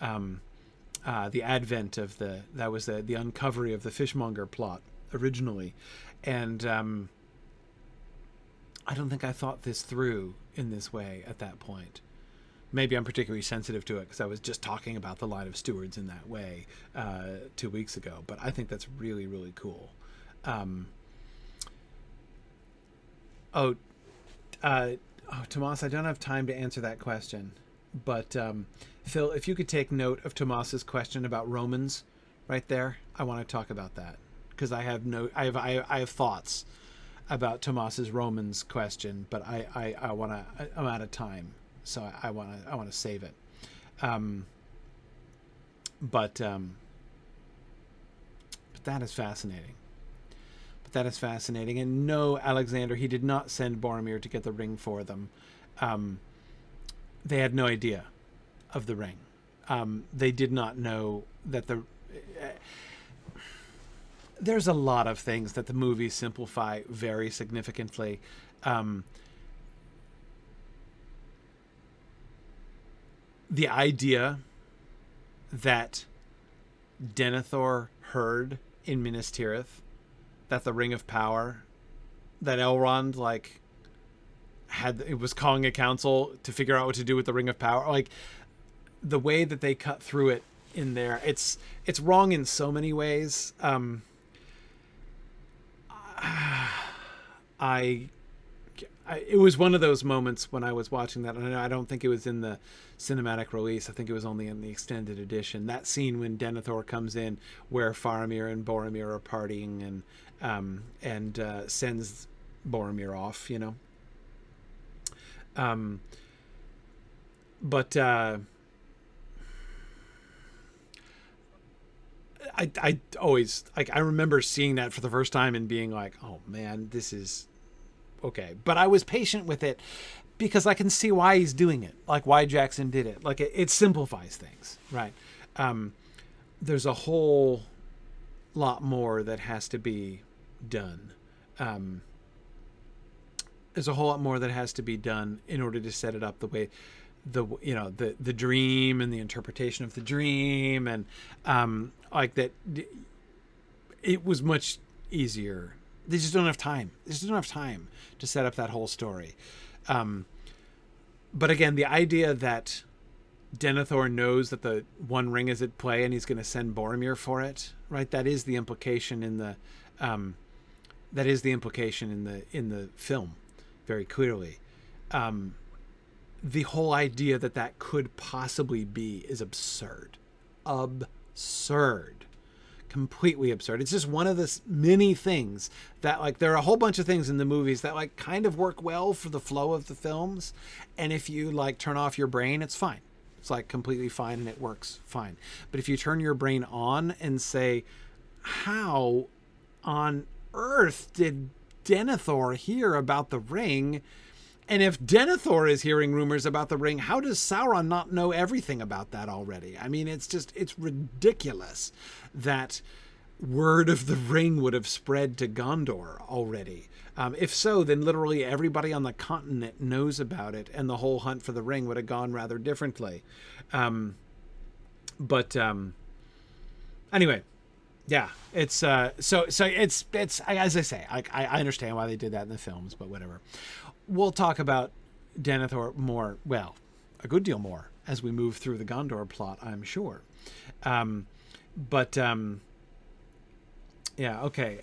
The advent of the uncovery of the fishmonger plot originally. And I don't think I thought this through in this way at that point. Maybe I'm particularly sensitive to it because I was just talking about the line of stewards in that way 2 weeks ago. But I think that's really, really cool. Tomas, I don't have time to answer that question. But Phil, if you could take note of Tomas's question about Romans right there, I want to talk about that because I have thoughts about Tomas's Romans question, but I'm out of time, so I want to save it. But that is fascinating. And no, Alexander, he did not send Boromir to get the ring for them. they had no idea of the ring. They did not know that there's a lot of things that the movies simplify very significantly. The idea that Denethor heard in Minas Tirith that the Ring of Power, that Elrond it was calling a council to figure out what to do with the Ring of Power. Like, the way that they cut through it in there, it's wrong in so many ways. It was one of those moments when I was watching that, and I don't think it was in the cinematic release. I think it was only in the extended edition. That scene when Denethor comes in, where Faramir and Boromir are partying, and sends Boromir off, you know. But I always, I remember seeing that for the first time and being like, oh man, this is okay. But I was patient with it because I can see why he's doing it, like why Jackson did it. Like, it simplifies things, right? There's a whole lot more that has to be done. There's a whole lot more that has to be done in order to set it up the way the dream and the interpretation of the dream, and like that. It was much easier. They just don't have time. They just don't have time to set up that whole story. But again, the idea that Denethor knows that the One Ring is at play and he's going to send Boromir for it, right? That is the implication in the film, very clearly. The whole idea that could possibly be is absurd. Completely absurd. It's just one of the many things that, like, there are a whole bunch of things in the movies that, like, kind of work well for the flow of the films, and if you, like, turn off your brain, it's fine. It's, like, completely fine and it works fine. But if you turn your brain on and say, how on earth did Denethor hear about the ring? And if Denethor is hearing rumors about the ring, how does Sauron not know everything about that already? I mean, it's ridiculous that word of the ring would have spread to Gondor already. If so, then literally everybody on the continent knows about it, and the whole hunt for the ring would have gone rather differently. Anyway, yeah, it's so it's as I say, I understand why they did that in the films, but whatever. We'll talk about Denethor more, well, a good deal more, as we move through the Gondor plot, I'm sure. Yeah, okay.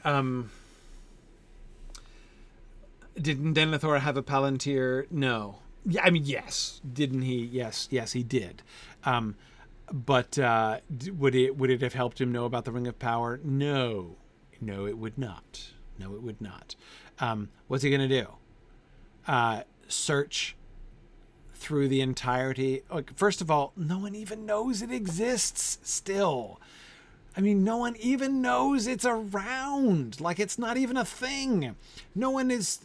Didn't Denethor have a palantir? No. Yeah, I mean, yes. Didn't he? Yes, he did. But would it have helped him know about the Ring of Power? No, it would not. No, it would not. What's he going to do? Search through the entirety. Like, first of all, no one even knows it exists still. I mean, no one even knows it's around. Like, it's not even a thing. No one is,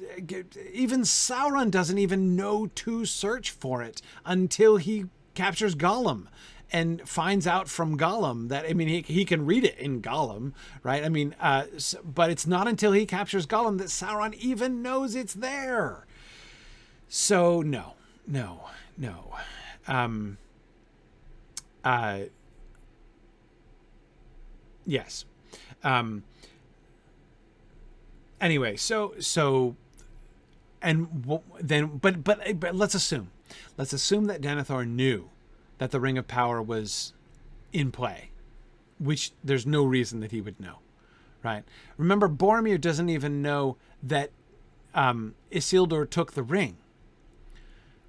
even Sauron doesn't even know to search for it until he captures Gollum and finds out from Gollum that, I mean, he can read it in Gollum, right? I mean, but it's not until he captures Gollum that Sauron even knows it's there. So no. Yes. Anyway, so, and then, but let's assume that Denethor knew that the Ring of Power was in play, which there's no reason that he would know, right? Remember, Boromir doesn't even know that Isildur took the ring,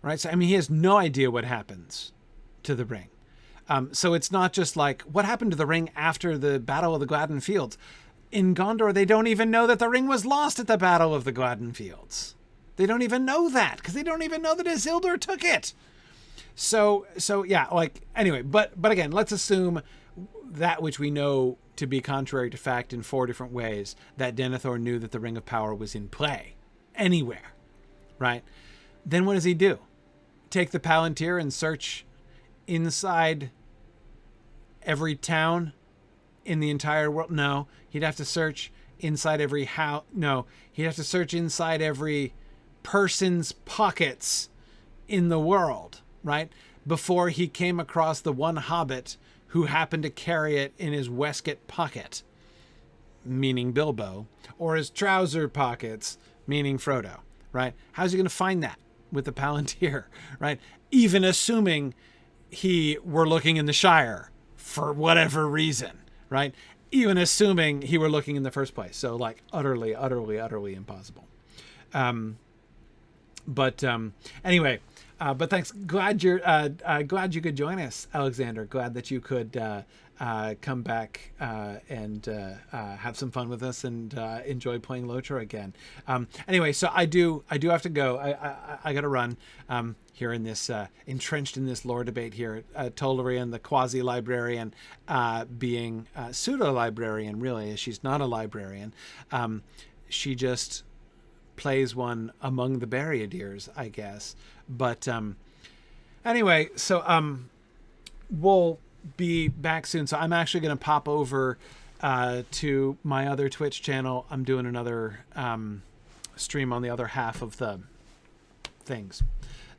right? So, I mean, he has no idea what happens to the ring. So it's not just like, what happened to the ring after the Battle of the Gladden Fields? In Gondor, they don't even know that the ring was lost at the Battle of the Gladden Fields. They don't even know that, because they don't even know that Isildur took it. So yeah, like, anyway, but again, let's assume that which we know to be contrary to fact in 4 different ways, that Denethor knew that the Ring of Power was in play anywhere, right? Then what does he do? take the Palantir and search inside every town in the entire world? No. He'd have to search inside every house. No. He'd have to search inside every person's pockets in the world, right? Before he came across the one hobbit who happened to carry it in his waistcoat pocket, meaning Bilbo, or his trouser pockets, meaning Frodo, right? How's he going to find that with the Palantir, right? Even assuming he were looking in the Shire for whatever reason, right? Even assuming he were looking in the first place. So like utterly impossible. Anyway, but thanks. Glad you could join us, Alexander. Glad that you could come back and have some fun with us and enjoy playing Lothar again. Anyway, so I do have to go. I got to run here in this entrenched in this lore debate here. Tolarian, the quasi-librarian, being pseudo-librarian, really. She's not a librarian. She just plays one among the Barriadiers, I guess. But anyway, so we'll be back soon. So I'm actually going to pop over to my other Twitch channel. I'm doing another stream on the other half of the things,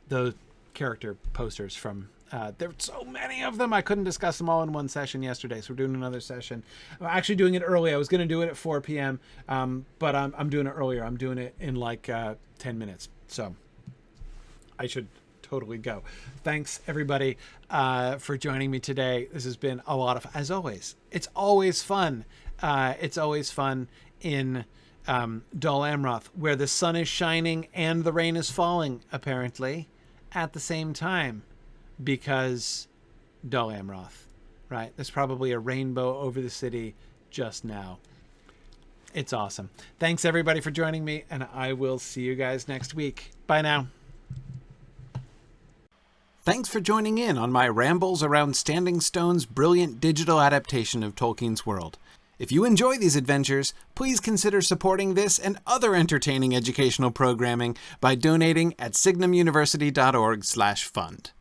the character posters from there's so many of them. I couldn't discuss them all in one session yesterday, so we're doing another session. I'm actually doing it early. I was going to do it at 4 p.m., but I'm doing it earlier. I'm doing it in like 10 minutes, so I should totally go. Thanks, everybody, for joining me today. This has been a lot of, as always, it's always fun. It's always fun in Dol Amroth, where the sun is shining and the rain is falling, apparently, at the same time. Because Dol Amroth, right? There's probably a rainbow over the city just now. It's awesome. Thanks, everybody, for joining me, and I will see you guys next week. Bye now. Thanks for joining in on my rambles around Standing Stone's brilliant digital adaptation of Tolkien's world. If you enjoy these adventures, please consider supporting this and other entertaining educational programming by donating at signumuniversity.org/fund.